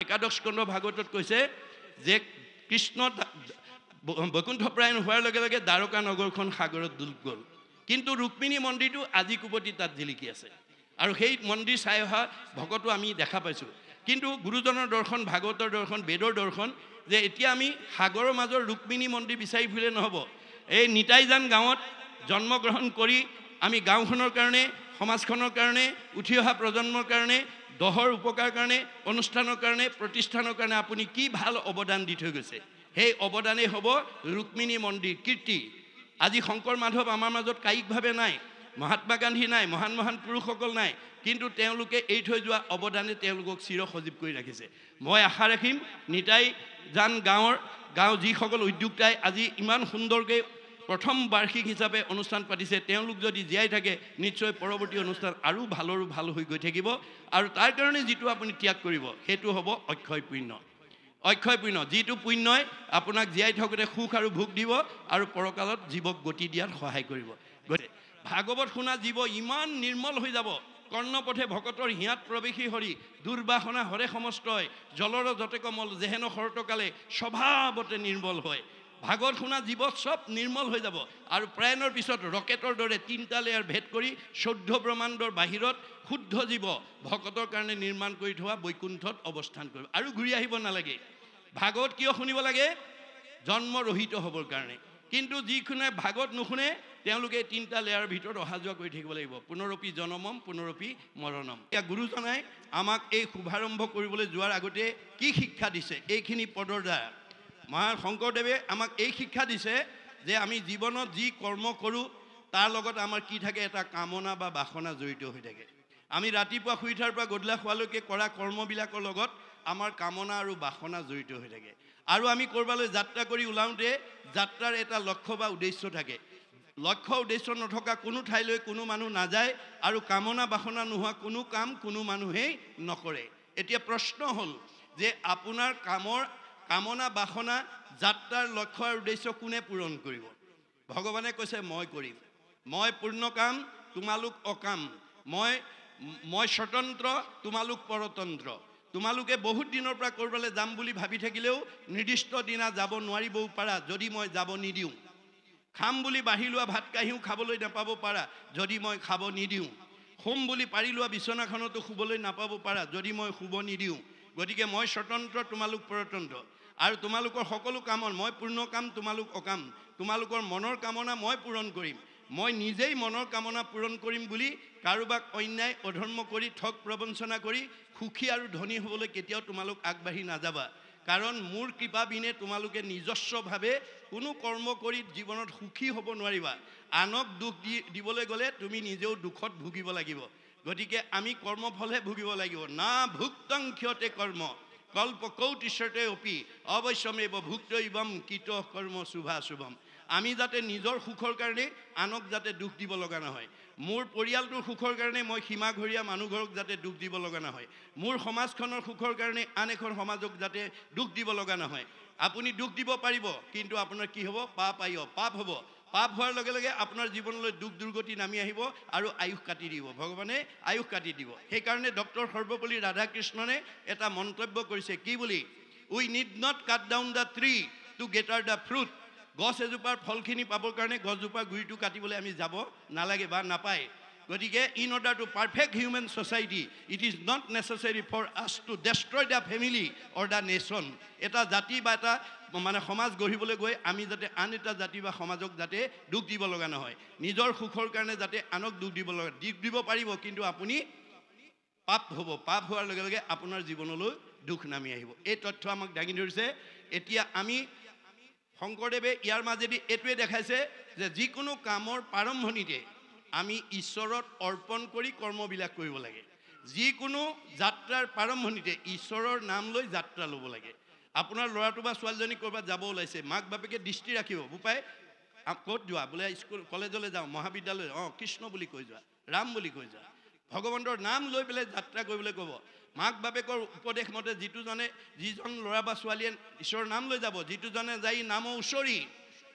একাদশ স্কন্ধ ভাগৱতত কৈছে যে কৃষ্ণ বৈকুণ্ঠপ্ৰায়ণ হোৱাৰ লগে লগে দ্বাৰকা নগৰখন সাগৰত ডুব গ'ল, কিন্তু ৰুক্মিণী মন্দিৰটো আজি কুপতি তাত জিলিকি আছে আৰু সেই মন্দিৰ চাই অহা ভকতো আমি দেখা পাইছোঁ। কিন্তু গুৰুজনৰ দৰ্শন, ভাগৱতৰ দৰ্শন, বেদৰ দৰ্শন যে এতিয়া আমি সাগৰৰ মাজৰ ৰুক্মিণী মন্দিৰ বিচাৰি ফুৰিলে নহ'ব। এই নিতাইজান গাঁৱত জন্মগ্ৰহণ কৰি আমি গাঁওখনৰ কাৰণে, সমাজখনৰ কাৰণে, উঠি অহা প্ৰজন্মৰ কাৰণে, দহৰ উপকাৰ কাৰণে, অনুষ্ঠানৰ কাৰণে, প্ৰতিষ্ঠানৰ কাৰণে আপুনি কি ভাল অৱদান দি থৈ গৈছে, সেই অৱদানেই হ'ব ৰুক্মিণী মন্দিৰ কীৰ্তি। আজি শংকৰ মাধৱ আমাৰ মাজত কায়িকভাৱে নাই, মহাত্মা গান্ধী নাই, মহান মহান পুৰুষসকল নাই, কিন্তু তেওঁলোকে এৰি থৈ যোৱা অৱদানে তেওঁলোকক চিৰ সজীৱ কৰি ৰাখিছে। মই আশা ৰাখিম নিতাইজান গাঁও যিসকল উদ্যোক্তাই আজি ইমান সুন্দৰকৈ প্ৰথম বাৰ্ষিক হিচাপে অনুষ্ঠান পাতিছে, তেওঁলোক যদি জীয়াই থাকে নিশ্চয় পৰৱৰ্তী অনুষ্ঠান আৰু ভালৰো ভাল হৈ গৈ থাকিব। আৰু তাৰ কাৰণে যিটো আপুনি ত্যাগ কৰিব সেইটো হ'ব অক্ষয় পুণ্য। অক্ষয় পুণ্য, যিটো পুণ্যই আপোনাক জীয়াই থাকোঁতে সুখ আৰু ভোগ দিব আৰু পৰকালত জীৱক গতি দিয়াত সহায় কৰিব। গতিকে ভাগৱত শুনা জীৱ ইমান নিৰ্মল হৈ যাব। কৰ্ণপথে ভকতৰ হিয়াত প্ৰৱেশী হৰি, দুৰ্বাসনা হৰে সমস্তই, জলৰ যতে কমল যেহেন শৰতকালে স্বভাৱতে নিৰ্মল হয়। ভাগৱত শুনা জীৱ চব নিৰ্মল হৈ যাব আৰু প্ৰায়ণৰ পিছত ৰকেটৰ দৰে 3টা লেয়াৰ ভেদ কৰি 14 ব্ৰহ্মাণ্ডৰ বাহিৰত শুদ্ধ জীৱ ভকতৰ কাৰণে নিৰ্মাণ কৰি থোৱা বৈকুণ্ঠত অৱস্থান কৰিব আৰু ঘূৰি আহিব নালাগে। ভাগৱত কিয় শুনিব লাগে? জন্মৰহিত হ'বৰ কাৰণে। কিন্তু যিখনে ভাগৱত নুশুনে তেওঁলোকে 3টা লেয়াৰৰ ভিতৰত অহা যোৱা কৰি থাকিব লাগিব। পুনৰপি জনমম পুনৰপি মৰণম। এতিয়া গুৰুজনাই আমাক এই শুভাৰম্ভ কৰিবলৈ যোৱাৰ আগতে কি শিক্ষা দিছে এইখিনি পদৰ দ্বাৰা? মহান শংকৰদেৱে আমাক এই শিক্ষা দিছে যে আমি জীৱনত যি কৰ্ম কৰোঁ তাৰ লগত আমাৰ কি থাকে, এটা কামনা বা বাসনা জড়িত হৈ থাকে। আমি ৰাতিপুৱা শুই উঠাৰ পৰা গধূলা শোৱালৈকে কৰা কৰ্মবিলাকৰ লগত আমাৰ কামনা আৰু বাসনা জড়িত হৈ থাকে। আৰু আমি ক'ৰবালৈ যাত্ৰা কৰি ওলাওঁতে যাত্ৰাৰ এটা লক্ষ্য বা উদ্দেশ্য থাকে। লক্ষ্য উদ্দেশ্য নথকা কোনো ঠাইলৈ কোনো মানুহ নাযায় আৰু কামনা বাসনা নোহোৱা কোনো কাম কোনো মানুহেই নকৰে। এতিয়া প্ৰশ্ন হ'ল যে আপোনাৰ কামনা বাসনা, যাত্ৰাৰ লক্ষ্য আৰু উদ্দেশ্য কোনে পূৰণ কৰিব? ভগৱানে কৈছে মই কৰিম, মই পূৰ্ণ কাম তোমালোক অকাম, মই স্বতন্ত্ৰ তোমালোক পৰতন্ত্ৰ। তোমালোকে বহুত দিনৰ পৰা ক'ৰবালৈ যাম বুলি ভাবি থাকিলেও নিৰ্দিষ্ট দিনা যাব নোৱাৰিবও পাৰা যদি মই যাব নিদিওঁ। খাম বুলি বাঢ়ি লোৱা ভাত কাঁহীও খাবলৈ নাপাব পাৰা যদি মই খাব নিদিওঁ। শুম বুলি পাৰি লোৱা বিচনাখনতো শুবলৈ নাপাব পাৰা যদি মই শুব নিদিওঁ। গতিকে মই স্বতন্ত্ৰ তোমালোক পৰতন্ত্ৰ আৰু তোমালোকৰ সকলো কামৰ মই পূৰ্ণ কাম তোমালোক অকাম। তোমালোকৰ মনৰ কামনা মই পূৰণ কৰিম। মই নিজেই মনৰ কামনা পূৰণ কৰিম বুলি কাৰোবাক অন্যায় অধৰ্ম কৰি ঠগ প্ৰবঞ্চনা কৰি সুখী আৰু ধনী হ'বলৈ কেতিয়াও তোমালোক আগবাঢ়ি নাযাবা। কাৰণ মোৰ কৃপা বিনে তোমালোকে নিজস্বভাৱে কোনো কৰ্ম কৰি জীৱনত সুখী হ'ব নোৱাৰিবা। আনক দুখ দিবলৈ গ'লে তুমি নিজেও দুখত ভুগিব লাগিব। গতিকে আমি কৰ্মফলহে ভুগিব লাগিব। না ভুক্তং ক্ষতে কৰ্ম কল্প কৌটিশতে অপি অৱশ্যমেব ভুক্তইবম কৃত কৰ্ম শুভাশুভম। আমি যাতে নিজৰ সুখৰ কাৰণে আনক যাতে দুখ দিব লগা নহয়। মোৰ পৰিয়ালটোৰ সুখৰ কাৰণে মই সীমাঘৰীয়া মানুহঘৰক যাতে দুখ দিব লগা নহয়। মোৰ সমাজখনৰ সুখৰ কাৰণে আন এখন সমাজক যাতে দুখ দিব লগা নহয়। আপুনি দুখ দিব পাৰিব, কিন্তু আপোনাৰ কি হ'ব? পাপ হ'ব। পাপ হোৱাৰ লগে লগে আপোনাৰ জীৱনলৈ দুখ দুৰ্গতি নামি আহিব আৰু আয়ুস কাটি দিব। ভগৱানে আয়ুস কাটি দিব। সেইকাৰণে ডক্টৰ সৰ্বপল্লী ৰাধাকৃষ্ণনে এটা মন্তব্য কৰিছে কি বুলি? We need not cut down the tree to gather the fruit. গছ এজোপাৰ ফলখিনি পাবৰ কাৰণে গছজোপাৰ গুৰিটো কাটিবলৈ আমি যাব নালাগে বা নাপায়। গতিকে in order to perfect human society it is not necessary for us to destroy the family or the nation. এটা জাতি বা এটা সমাজ গঢ়িবলৈ গৈ আমি যাতে আন এটা জাতি বা সমাজক যাতে দুখ দিব লগা নহয়। নিজৰ সুখৰ কাৰণে যাতে আনক দুখ দিব পাৰিব, কিন্তু আপুনি পাপ হ'ব। পাপ হোৱাৰ লগে লগে আপোনাৰ জীৱনলৈ দুখ নামি আহিব। এই তথ্য আমাক দাঙি ধৰিছে। এতিয়া আমি শংকৰদেৱে ইয়াৰ মাজেদি এইটোৱে দেখাইছে যে যিকোনো কামৰ প্ৰাৰম্ভণিতে আমি ঈশ্বৰত অৰ্পণ কৰি কৰ্মবিলাক কৰিব লাগে। যিকোনো যাত্ৰাৰ প্ৰাৰম্ভণিতে ঈশ্বৰৰ নাম লৈ যাত্ৰা ল'ব লাগে। আপোনাৰ ল'ৰাটো বা ছোৱালীজনী ক'ৰবাত যাব ওলাইছে, মাক বাপেকে দৃষ্টি ৰাখিব। বোপাই ক'ত যোৱা? বোলে স্কুল কলেজলৈ যাওঁ, মহাবিদ্যালয়। কৃষ্ণ বুলি কৈ যোৱা, ৰাম বুলি কৈ যোৱা। ভগৱন্তৰ নাম লৈ পেলাই যাত্ৰা কৰিবলৈ ক'ব। মাক বাপেকৰ উপদেশ মতে যিজন ল'ৰা বা ছোৱালীয়ে ঈশ্বৰৰ নাম লৈ যাব, যিটোজনে যাই নাম উচৰি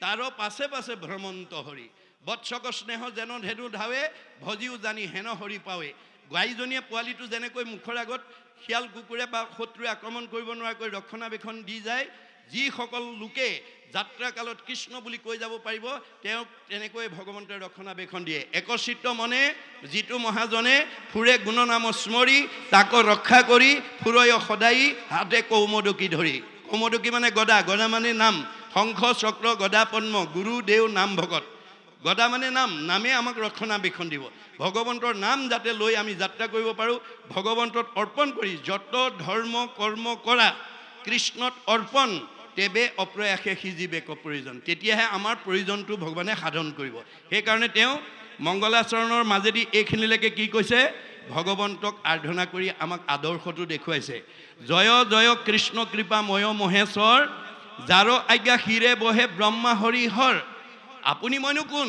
তাৰ পাছে পাছে ভ্ৰমন্ত হৰি। বৎসক স্নেহ যেন ধেনু ধাৱে ভজিও জানি হেন হৰি পাৱে। গাইজনীয়ে পোৱালিটো যেনেকৈ মুখৰ আগত শিয়াল কুকুৰে বা শত্ৰুৱে আক্ৰমণ কৰিব নোৱাৰাকৈ ৰক্ষণাবেক্ষণ দি যায় যিসকল লোকে যাত্ৰা কালত কৃষ্ণ বুলি কৈ যাব পাৰিব তেওঁক তেনেকৈ ভগৱন্তই ৰক্ষণাবেক্ষণ দিয়ে একচিত্ত মনে যিটো মহাজনে ফুৰে গুণনাম স্মৰি তাক ৰক্ষা কৰি ফুৰয় সদায় হাতে কৌমদকী ধৰি কৌমদকী মানে গদা গদা মানে নাম শংখ চক্ৰ গদা পদ্ম গুৰু দেও নাম ভকত গদা মানে নাম নামে আমাক ৰক্ষণাবেক্ষণ দিব ভগৱন্তৰ নাম যাতে লৈ আমি যাত্ৰা কৰিব পাৰোঁ ভগৱন্তত অৰ্পণ কৰি যত ধৰ্ম কৰ্ম কৰা কৃষ্ণত অৰ্পণ তেবে অপ্ৰয়াসে সিজিবেক প্ৰয়োজন তেতিয়াহে আমাৰ প্ৰয়োজনটো ভগৱানে সাধন কৰিব সেইকাৰণে তেওঁ মংগলাচৰণৰ মাজেদি এইখিনিলৈকে কি কৈছে ভগৱন্তক আৰাধনা কৰি আমাক আদৰ্শটো দেখুৱাইছে জয় জয় কৃষ্ণ কৃপা ময় মহেশ্বৰ যাৰ আজ্ঞা শিৰে বহে ব্ৰহ্মা হৰি হৰ আপুনি মইনো কোন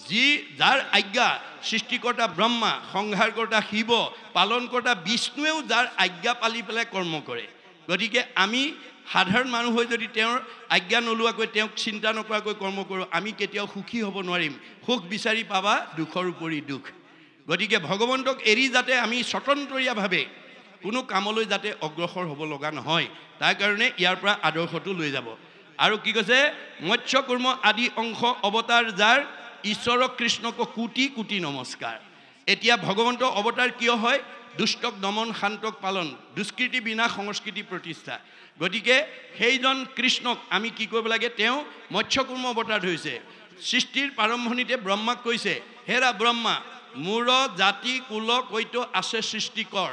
যি যাৰ আজ্ঞা সৃষ্টিকৰ্তা ব্ৰহ্মা সংহাৰকৰ্তা শিৱ পালনকৰ্তা বিষ্ণুৱেও যাৰ আজ্ঞা পালি পেলাই কৰ্ম কৰে গতিকে আমি সাধাৰণ মানুহ হৈ যদি তেওঁৰ আজ্ঞা নোলোৱাকৈ তেওঁক চিন্তা নকৰাকৈ কৰ্ম কৰোঁ আমি কেতিয়াও সুখী হ'ব নোৱাৰিম সুখ বিচাৰি পাবা দুখৰ উপৰি দুখ গতিকে ভগৱন্তক এৰি যাতে আমি স্বতন্ত্ৰীয়াভাৱে কোনো কামলৈ যাতে অগ্ৰসৰ হ'ব লগা নহয় তাৰ কাৰণে ইয়াৰ পৰা আদৰ্শটো লৈ যাব আৰু কি কৈছে মৎস্য কুৰ্ম আদি অংশ অৱতাৰ যাৰ ঈশ্বৰ কৃষ্ণক কোটি কোটি নমস্কাৰ এতিয়া ভগৱন্ত অৱতাৰ কিয় হয় দুষ্টক দমন শান্তক পালন দুষ্কৃতি বিনা সংস্কৃতি প্ৰতিষ্ঠা গতিকে সেইজন কৃষ্ণক আমি কি কৰিব লাগে তেওঁ মৎস্যকুৰ্ম অৱতাৰ ধৰিছে সৃষ্টিৰ প্ৰাৰম্ভণিতে ব্ৰহ্মাক কৈছে হেৰা ব্ৰহ্মা মোৰ জাতি কুল কৈতো আছে সৃষ্টিকৰ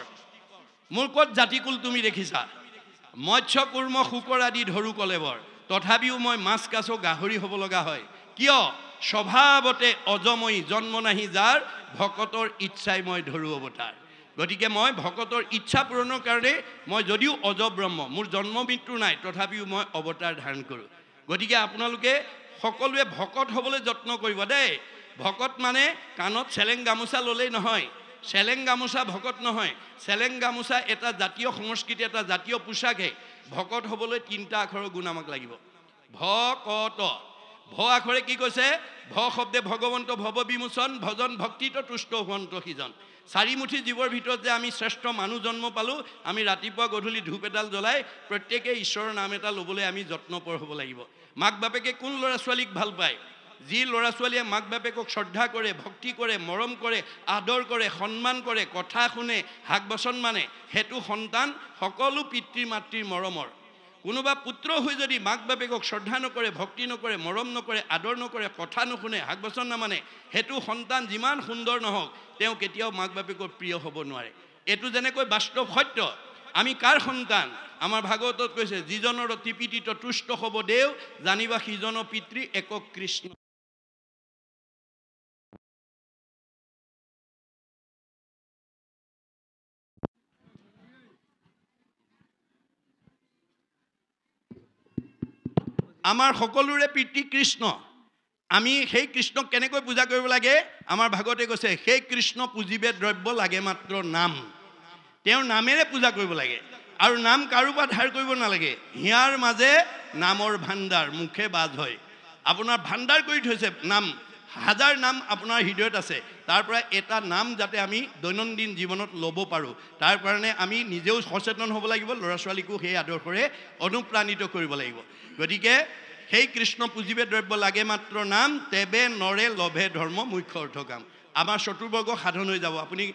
মোৰ ক'ত জাতি কুল তুমি দেখিছা মৎস্যকুৰ্ম শুকৰ আদি ধৰো কলেবৰ তথাপিও মই মাছ কাছ গাহৰি হ'ব লগা হয় কিয় স্বভাৱতে অজময়ী জন্ম নাহি যাৰ ভকতৰ ইচ্ছাই মই ধৰো অৱতাৰ গতিকে মই ভকতৰ ইচ্ছা পূৰণৰ কাৰণে মই যদিও অজ ব্ৰহ্ম মোৰ জন্ম মৃত্যু নাই তথাপিও মই অৱতাৰ ধাৰণ কৰোঁ গতিকে আপোনালোকে সকলোৱে ভকত হ'বলৈ যত্ন কৰিব দেই ভকত মানে কাণত চেলেং গামোচা ল'লেই নহয় চেলেং গামোচা ভকত নহয় চেলেং গামোচা এটা জাতীয় সংস্কৃতি এটা জাতীয় পোচাকহে ভকত হ'বলৈ তিনিটা আখৰৰ গুণ আমাক লাগিব ভকত ভ আখৰে কি কৈছে ভ শব্দে ভগৱন্ত ভৱ বিমোচন ভজন ভক্তিত তুষ্ট হোৱন্ত সিজন চাৰিমুঠি জীৱৰ ভিতৰত যে আমি শ্ৰেষ্ঠ মানুহ জন্ম পালোঁ আমি ৰাতিপুৱা গধূলি ধূপ এডাল জ্বলাই প্ৰত্যেকে ঈশ্বৰৰ নাম এটা ল'বলৈ আমি যত্নপৰ হ'ব লাগিব মাক বাপেকে কোন ল'ৰা ছোৱালীক ভাল পায় যি ল'ৰা ছোৱালীয়ে মাক বাপেকক শ্ৰদ্ধা কৰে ভক্তি কৰে মৰম কৰে আদৰ কৰে সন্মান কৰে কথা শুনে হাক বচন মানে সেইটো সন্তান সকলো পিতৃ মাতৃৰ মৰমৰ কোনোবা পুত্ৰ হৈ যদি মাক বাপেকক শ্ৰদ্ধা নকৰে ভক্তি নকৰে মৰম নকৰে আদৰ নকৰে কথা নুশুনে হাক বচন নামানে সেইটো সন্তান যিমান সুন্দৰ নহওক তেওঁ কেতিয়াও মাক বাপেকৰ প্ৰিয় হ'ব নোৱাৰে এইটো যেনেকৈ বাস্তৱ সত্য আমি কাৰ সন্তান আমাৰ ভাগৱতত কৈছে যিজনৰ অতি পিতিত তুষ্ট হ'ব দেও জানিবা সিজন পিতৃ একক কৃষ্ণ আমাৰ সকলোৰে পিতৃ কৃষ্ণ আমি সেই কৃষ্ণক কেনেকৈ পূজা কৰিব লাগে আমাৰ ভাগৱতে কৈছে সেই কৃষ্ণ পূজিবে দ্ৰব্য লাগে মাত্ৰ নাম তেওঁৰ নামেৰে পূজা কৰিব লাগে আৰু নাম কাৰোবাৰ ধাৰ কৰিব নালাগে হিয়াৰ মাজে নামৰ ভাণ্ডাৰ মুখে বাজ হয় আপোনাৰ ভাণ্ডাৰ কৰি থৈছে নাম হাজাৰ নাম আপোনাৰ হৃদয়ত আছে তাৰ পৰা এটা নাম যাতে আমি দৈনন্দিন জীৱনত ল'ব পাৰোঁ তাৰ কাৰণে আমি নিজেও সচেতন হ'ব লাগিব ল'ৰা ছোৱালীকো সেই আদৰ্শৰে অনুপ্ৰাণিত কৰিব লাগিব গতিকে সেই কৃষ্ণ পূজিবে দ্ৰব্য লাগে মাত্ৰ নাম তেবে নৰে লভে ধৰ্ম মুখ্য অৰ্থ কাম আমাৰ চতুৰ্বৰ্গ সাধন হৈ যাব আপুনি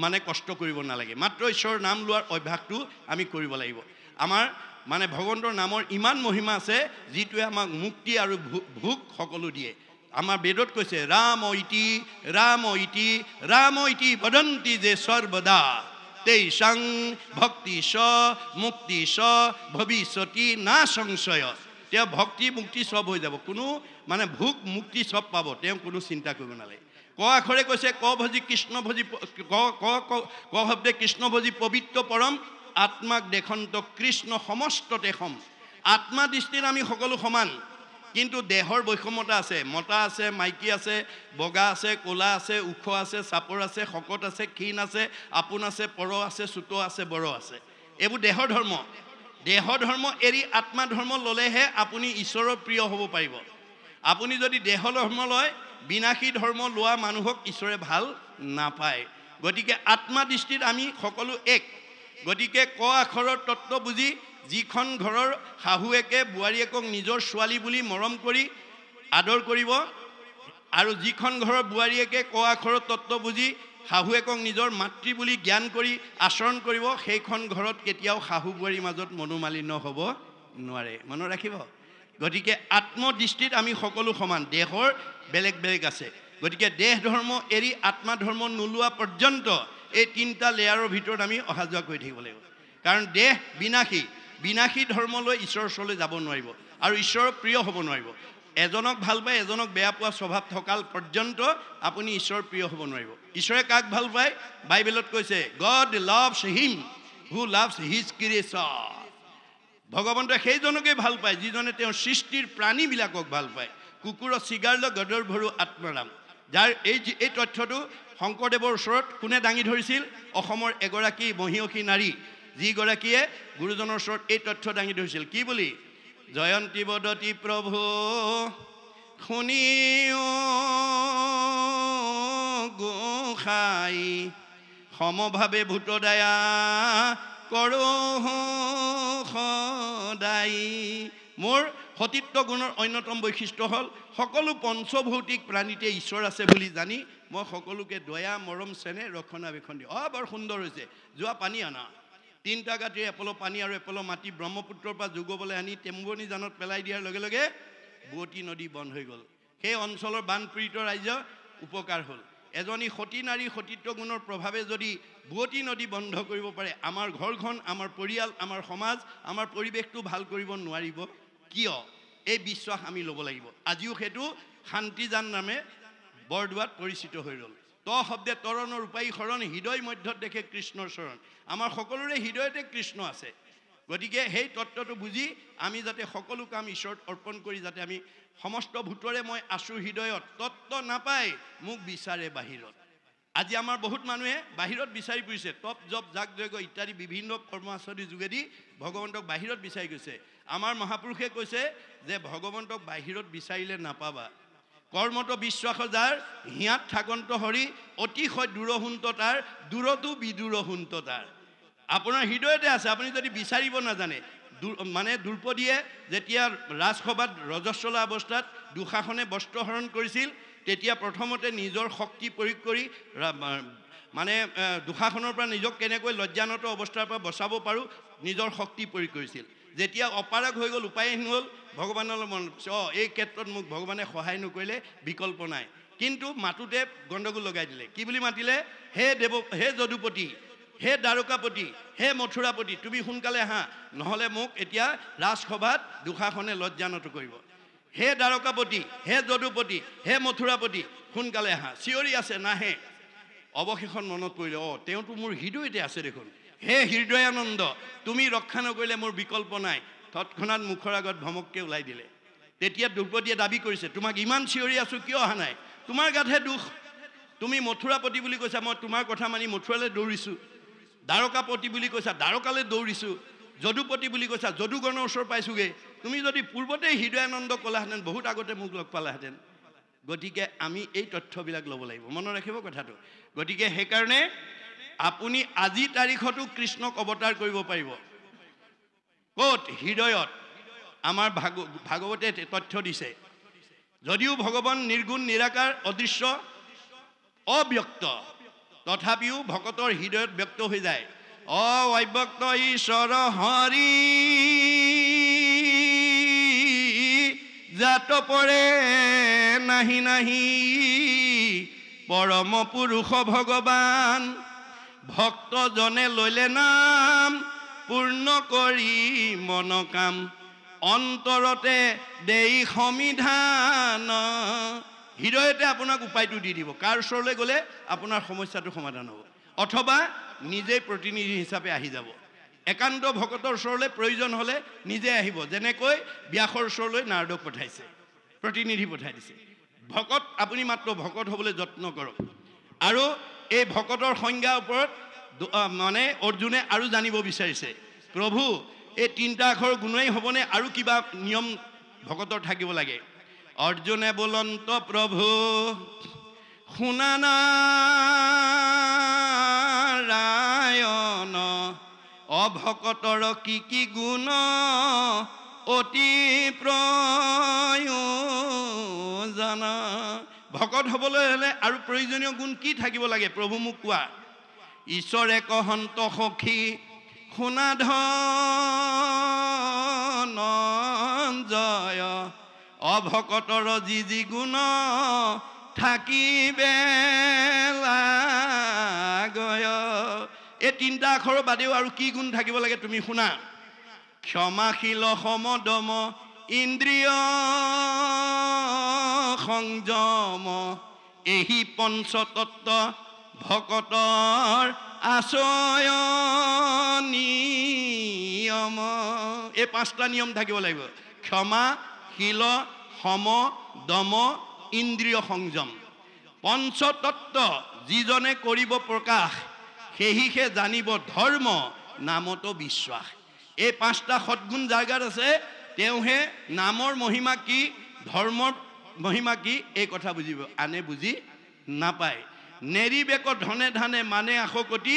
মানে কষ্ট কৰিব নালাগে মাত্ৰ ঈশ্বৰৰ নাম লোৱাৰ অভ্যাসটো আমি কৰিব লাগিব আমাৰ মানে ভগৱন্তৰ নামৰ ইমান মহিমা আছে যিটোৱে আমাক মুক্তি আৰু ভোগ সকলো দিয়ে আমাৰ বেদত কৈছে ৰাম ইতি বদন্তি যে সৰ্বদা তেইসাং ভক্তি স মুক্তি স ভৱিষ্যতি না সংশয় তেওঁ ভক্তি মুক্তি সব হৈ যাব কোনো মানে ভোগ মুক্তি সব পাব তেওঁ কোনো চিন্তা কৰিব নালাগে ক আখৰে কৈছে ক ভজি কৃষ্ণ ভজি ক শব্দে কৃষ্ণ ভজি পবিত্ৰ পৰম আত্মাক দেখন্ত কৃষ্ণ সমস্ততে সম আত্মা দৃষ্টিত আমি সকলো সমান কিন্তু দেহৰ বৈষম্যতা আছে মতা আছে মাইকী আছে বগা আছে ক'লা আছে ওখ আছে চাপৰ আছে শকত আছে ক্ষীণ আছে আপোন আছে পৰ আছে চুত আছে বৰ আছে এইবোৰ দেহৰ ধৰ্ম এৰি আত্মা ধৰ্ম ল'লেহে আপুনি ঈশ্বৰৰ প্ৰিয় হ'ব পাৰিব আপুনি যদি দেহ ধৰ্ম লয় বিনাশী ধৰ্ম লোৱা মানুহক ঈশ্বৰে ভাল নাপায় গতিকে আত্মা দৃষ্টিত আমি সকলো এক গতিকে ক আখৰৰ তত্ত্ব বুজি যিখন ঘৰৰ শাহুৱেকে বোৱাৰীয়েকক নিজৰ ছোৱালী বুলি মৰম কৰি আদৰ কৰিব আৰু যিখন ঘৰৰ বোৱাৰীয়েকে ক আখৰৰ তত্ত্ব বুজি শাহুৱেকক নিজৰ মাতৃ বুলি জ্ঞান কৰি আচৰণ কৰিব সেইখন ঘৰত কেতিয়াও শাহু বোৱাৰীৰ মাজত মনোমালিন্য হ'ব নোৱাৰে মনত ৰাখিব গতিকে আত্মদৃষ্টিত আমি সকলো সমান দেহৰ বেলেগ বেলেগ আছে গতিকে দেহ ধৰ্ম এৰি আত্মা ধৰ্ম নোলোৱা পৰ্যন্ত এই তিনিটা লেয়াৰৰ ভিতৰত আমি অহা যোৱা কৰি থাকিব লাগিব কাৰণ দেহ বিনাশী ধৰ্মলৈ ঈশ্বৰৰ ওচৰলৈ যাব নোৱাৰিব আৰু ঈশ্বৰৰ প্ৰিয় হ'ব নোৱাৰিব এজনক ভাল পায় এজনক বেয়া পোৱা স্বভাৱ থকাল পৰ্যন্ত আপুনি ঈশ্বৰৰ প্ৰিয় হ'ব নোৱাৰিব ঈশ্বৰে কাক ভাল পায় বাইবেলত কৈছে গড লাভছ হিম হু লাভছ হিজ ক্ৰিয়েচন ভগৱন্তই সেইজনকে ভাল পায় যিজনে তেওঁৰ সৃষ্টিৰ প্ৰাণীবিলাকক ভাল পায় কুকুৰৰ চিগাৰ লৈ গদৰ ভৰু আত্মাৰাম যাৰ এই তথ্যটো শংকৰদেৱৰ ওচৰত কোনে দাঙি ধৰিছিল অসমৰ এগৰাকী মহিয়সী নাৰী যিগৰাকীয়ে গুৰুজনৰ ওচৰত এই তথ্য দাঙি ধৰিছিল কি বুলি জয়ন্তী বদতি প্ৰভু শুনিও গোসাই সমভাৱে ভূতদয়া কৰো সদায় মোৰ সতীত্ব গুণৰ অন্যতম বৈশিষ্ট্য হ'ল সকলো পঞ্চভৌতিক প্ৰাণীতে ঈশ্বৰ আছে বুলি জানি মই সকলোকে দয়া মৰম চেনেহ ৰক্ষণাবেক্ষণ দিওঁ বৰ সুন্দৰ হৈছে যোৱা পানী আনা তিনিটা গাঁতিৰ এপল পানী আৰু এপল মাটি ব্ৰহ্মপুত্ৰৰ পৰা যোগবলৈ আনি টেম্বুৰণি জানত পেলাই দিয়াৰ লগে লগে বুৱতী নদী বন্ধ হৈ গ'ল সেই অঞ্চলৰ বানপীড়িত ৰাইজৰ উপকাৰ হ'ল এজনী সতী নাৰীৰ সতীত্ব গুণৰ প্ৰভাৱে যদি বুৱতী নদী বন্ধ কৰিব পাৰে আমাৰ ঘৰখন আমাৰ পৰিয়াল আমাৰ সমাজ আমাৰ পৰিৱেশটো ভাল কৰিব নোৱাৰিব কিয় এই বিশ্বাস আমি ল'ব লাগিব আজিও সেইটো শান্তিজান নামে বৰদোৱাত পৰিচিত হৈ ৰ'ল ত শব্দে তৰণৰ ৰূপায়ী শৰণ হৃদয় মধ্যত দেখে কৃষ্ণৰ চৰণ আমাৰ সকলোৰে হৃদয়তে কৃষ্ণ আছে গতিকে সেই তত্ত্বটো বুজি আমি যাতে সকলো কাম ঈশ্বৰত অৰ্পণ কৰি যাতে আমি সমস্ত ভূতৰে মই আছোঁ হৃদয়ত তত্ত্ব নাপায় মোক বিচাৰে বাহিৰত আজি আমাৰ বহুত মানুহে বাহিৰত বিচাৰি ফুৰিছে তপ জপ জাগ যজ্ঞ ইত্যাদি বিভিন্ন কৰ্ম আচৰিৰ যোগেদি ভগৱন্তক বাহিৰত বিচাৰি গৈছে আমাৰ মহাপুৰুষে কৈছে যে ভগৱন্তক বাহিৰত বিচাৰিলে নাপাবা কৰ্মত বিশ্বাস যাৰ হিয়াত থাকন্ত হৰি অতিশয় দূৰহুন্ত তাৰ দূৰতো বিদূৰহুন্ত তাৰ আপোনাৰ হৃদয়তে আছে আপুনি যদি বিচাৰিব নাজানে মানে দ্ৰৌপদীয়ে যেতিয়া ৰাজসভাত ৰজস্বলা অৱস্থাত দুঃশাসনে বস্ত্ৰহৰণ কৰিছিল তেতিয়া প্ৰথমতে নিজৰ শক্তি প্ৰয়োগ কৰি মানে দুঃশাসনৰ পৰা নিজক কেনেকৈ লজ্জানত অৱস্থাৰ পৰা বচাব পাৰোঁ নিজৰ শক্তি প্ৰয়োগ কৰিছিল যেতিয়া অপাৰগ হৈ গ'ল উপায়হীন হ'ল ভগৱানলৈ মন এই ক্ষেত্ৰত মোক ভগৱানে সহায় নকৰিলে বিকল্প নাই কিন্তু মাতোতে গণ্ডগোল লগাই দিলে কি বুলি মাতিলে হে যদুপতি হে দ্বাৰকাপতি হে মথুৰাপতি তুমি সোনকালে আহা নহ'লে মোক এতিয়া ৰাজসভাত দুঃশাসনে লজ্জানত কৰিব হে দ্বাৰকাপতি হে যদুপতি হে মথুৰাপতি সোনকালে আহা চিঞৰি আছে নাহে অৱশেষত মনত পৰিলে তেওঁতো মোৰ হৃদয়তে আছে দেখোন হে হৃদয়ানন্দ তুমি ৰক্ষা নকৰিলে মোৰ বিকল্প নাই তৎক্ষণাত মুখৰ আগত ভমককে ওলাই দিলে তেতিয়া দ্ৰৌপদীয়ে দাবী কৰিছে তোমাক ইমান চিঞৰি আছোঁ কিয় অহা নাই তোমাৰ গাতহে দুখ তুমি মথুৰাপতি বুলি কৈছা মই তোমাৰ কথা মানি মথুৰালৈ দৌৰিছোঁ দ্বাৰকাপতি বুলি কৈছা দ্বাৰকালৈ দৌৰিছোঁ যদুপতি বুলি কৈছা যদুগণৰ ওচৰ পাইছোঁগৈ তুমি যদি পূৰ্বতে হৃদয়ানন্দ ক'লাহেঁতেন বহুত আগতে মোক লগ পালাহেঁতেন গতিকে আমি এই তথ্যবিলাক ল'ব লাগিব মনত ৰাখিব কথাটো গতিকে সেইকাৰণে আপুনি আজি তাৰিখতো কৃষ্ণক অৱতাৰ কৰিব পাৰিব ক'ত হৃদয়ত আমাৰ ভাগৱতে তথ্য দিছে যদিও ভগৱান নিৰ্গুণ নিৰাকাৰ অদৃশ্য অব্যক্ত তথাপিও ভকতৰ হৃদয়ত ব্যক্ত হৈ যায় অব্যক্ত ঈশ্বৰ হৰি জাত পৰে নাহি নাহি পৰম পুৰুষ ভগৱান ভক্তজনে ললে নাম পূৰ্ণ কৰি মন কাম অন্তৰতে দেই সমিধান হৃদয়তে আপোনাক উপায়টো দি দিব কাৰ ওচৰলৈ গ'লে আপোনাৰ সমস্যাটো সমাধান হ'ব অথবা নিজে প্ৰতিনিধি হিচাপে আহি যাব একান্ত ভকতৰ ওচৰলৈ প্ৰয়োজন হ'লে নিজে আহিব যেনেকৈ ব্যাসৰ ওচৰলৈ নাৰদক পঠাইছে প্ৰতিনিধি পঠাই দিছে ভকত আপুনি মাত্ৰ ভকত হ'বলৈ যত্ন কৰক আৰু এই ভকতৰ সংজ্ঞাৰ ওপৰত মানে অৰ্জুনে আৰু জানিব বিচাৰিছে প্ৰভু এই তিনিটা আখৰ গুণেই হ'বনে আৰু কিবা নিয়ম ভকতৰ থাকিব লাগে অৰ্জুনে বলন্ত প্ৰভু শুনা নাৰায়ণ অভকতৰ কি কি গুণ অতি প্ৰয়োজন। ভকত হ'বলৈ হ'লে আৰু প্ৰয়োজনীয় গুণ কি থাকিব লাগে প্ৰভু মোক কোৱা। ঈশ্বৰে কহন্ত সখী শুনা ধনঞ্জয় অভকতৰ যি যি গুণ থাকিবে লাগয়। এই তিনিটা আখৰৰ বাদেও আৰু কি গুণ থাকিব লাগে তুমি শুনা। ক্ষমাশীল সমদম ইন্দ্ৰিয় সংযম এহি পঞ্চতত্ত্ব ভকতৰ আচৰণ নিয়ম। এই পাঁচটা নিয়ম থাকিব লাগিব। ক্ষমা শীল সম দম ইন্দ্ৰিয় সংযম। পঞ্চতত্ত্ব যিজনে কৰিব প্ৰকাশ সেহিহে জানিব ধৰ্ম নামতো বিশ্বাস। এই পাঁচটা সদ্গুণ যাৰ গাত আছে তেওঁহে নামৰ মহিমা কি ধৰ্মৰ মহিমা কি এই কথা বুজিব, আনে বুজি নাপায়। নেৰিবেক ধনে ধানে মানে আশকতি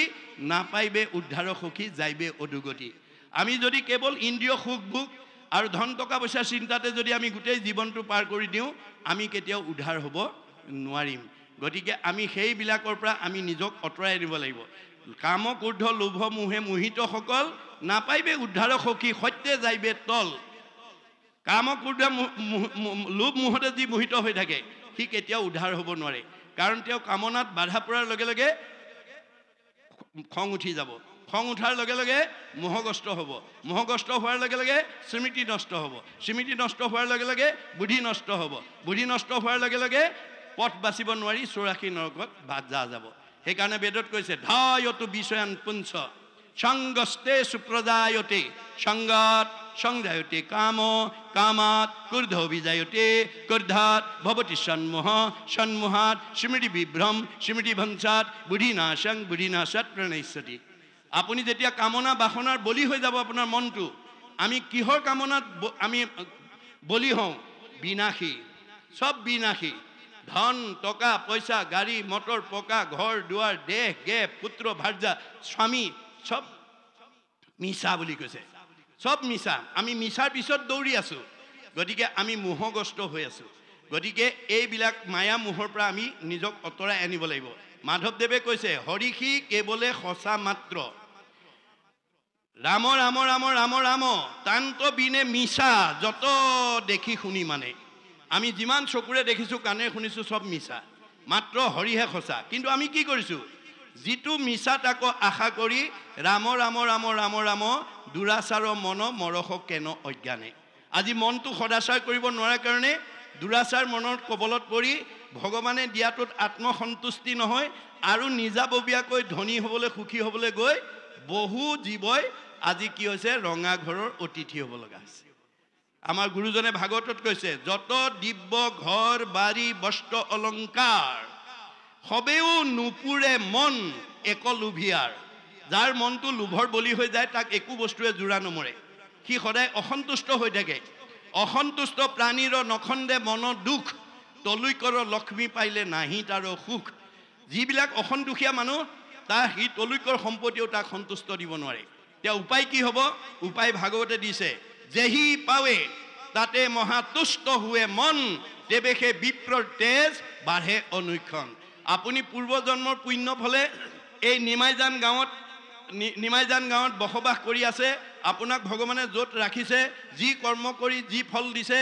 নাপাইবে উদ্ধাৰ সখী যাইবে অধুগতি। আমি যদি কেৱল ইন্দ্ৰিয় সুখ ভোগ আৰু ধন টকা পইচাৰ চিন্তাতে যদি আমি গোটেই জীৱনটো পাৰ কৰি দিওঁ আমি কেতিয়াও উদ্ধাৰ হ'ব নোৱাৰিম। গতিকে আমি সেইবিলাকৰ পৰা আমি নিজক আঁতৰাই দিব লাগিব। কাম ক্ৰোধ লোভ মোহে মোহিতসকল নাপাইবে উদ্ধাৰ সখী সত্যে যাইবে তল। কাম ক্ৰোধ লোভ মোহতে যি মোহিত হৈ থাকে সি কেতিয়াও উদ্ধাৰ হ'ব নোৱাৰে। কাৰণ তেওঁ কামনাত বাধা পৰাৰ লগে লগে খং উঠি যাব। খং উঠাৰ লগে লগে মোহগ্ৰস্ত হ'ব। মোহগ্ৰস্ত হোৱাৰ লগে লগে স্মৃতি নষ্ট হ'ব। স্মৃতি নষ্ট হোৱাৰ লগে লগে বুদ্ধি নষ্ট হ'ব। বুদ্ধি নষ্ট হোৱাৰ লগে লগে পথ বাচিব নোৱাৰি 84 নৰকত যা যাব। সেইকাৰণে বেদত কৈছে ধায়তু বিষয়ান পুঞ্চ সংগস্তে সুপ্ৰজায়তে সংগাত সংজায়তে কাম কামাত ক্ৰোধ বিজায়তে ক্ৰোধাত ভবতি সন্মোহ সন্মোহাত স্মৃতি বিভ্ৰম স্মৃতি ভংসাত বুদ্ধিনাশং বুদ্ধিনাশাত প্ৰণশ্যতি। আপুনি যেতিয়া কামনা বাসনাৰ বলি হৈ যাব আপোনাৰ মনটো, আমি কিহৰ কামনাত আমি বলি হওঁ? বিনাশী, চব বিনাশী। ধন টকা পইচা গাড়ী মটৰ পকা ঘৰ দুৱাৰ দেহ গেহ পুত্ৰ ভাৰ্যা স্বামী চব মিছা বুলি কৈছে। চব মিছা। আমি মিছাৰ পিছত দৌৰি আছোঁ। গতিকে আমি মোহগ্ৰস্ত হৈ আছোঁ। গতিকে এইবিলাক মায়া মোহৰ পৰা আমি নিজক আঁতৰাই আনিব লাগিব। মাধৱদেৱে কৈছে হৰিষি কেৱলে সঁচা মাত্ৰ ৰাম ৰাম ৰাম ৰাম ৰাম তান্ত বিনে মিছা যত দেখি শুনি। মানে আমি যিমান চকুৰে দেখিছোঁ কাণে শুনিছোঁ চব মিছা, মাত্ৰ হৰিহে সঁচা। কিন্তু আমি কি কৰিছোঁ? যিটো মিছা তাক আশা কৰি ৰাম ৰাম ৰাম ৰাম ৰাম দুৰাচাৰ মন মৰহ কেন অজ্ঞানে। আজি মনটো সদাচাৰ কৰিব নোৱাৰাৰ কাৰণে দুৰাচাৰ মনৰ কবলত পৰি ভগৱানে দিয়াটোত আত্মসন্তুষ্টি নহয় আৰু নিজাববীয়াকৈ ধনী হ'বলৈ সুখী হ'বলৈ গৈ বহু জীৱই আজি কি হৈছে ৰঙা ঘৰৰ অতিথি হ'ব লগা হৈছে। আমাৰ গুৰুজনে ভাগৱতত কৈছে যত দিব্য ঘৰ বাৰী বস্ত্ৰ অলংকাৰ সবেও নুপুৰে মন এক লোভিয়াৰ। যাৰ মনটো লোভৰ বলি হৈ যায় তাক একো বস্তুৱে জোৰা নমৰে। সি সদায় অসন্তুষ্ট হৈ থাকে। অসন্তুষ্ট প্ৰাণীৰ নখন্দে মন দুখ তলুইকৰ লক্ষ্মী পাইলে নাহি তাৰ সুখ। যিবিলাক অসন্তোষীয়া মানুহ তাৰ সি তলুইকৰ সম্পত্তিও তাক সন্তুষ্ট দিব নোৱাৰে। এতিয়া উপায় কি হ'ব? উপায় ভাগৱতে দিছে যেহি পাৱে তাতে মহাতুষ্ট হুৱে মন দেৱেশে বিপ্ৰৰ তেজ বাঢ়ে অনুক্ষণ। আপুনি পূৰ্বজন্মৰ পুণ্য ফলে এই নিমাইজান গাঁৱত বসবাস কৰি আছে। আপোনাক ভগৱানে য'ত ৰাখিছে যি কৰ্ম কৰি যি ফল দিছে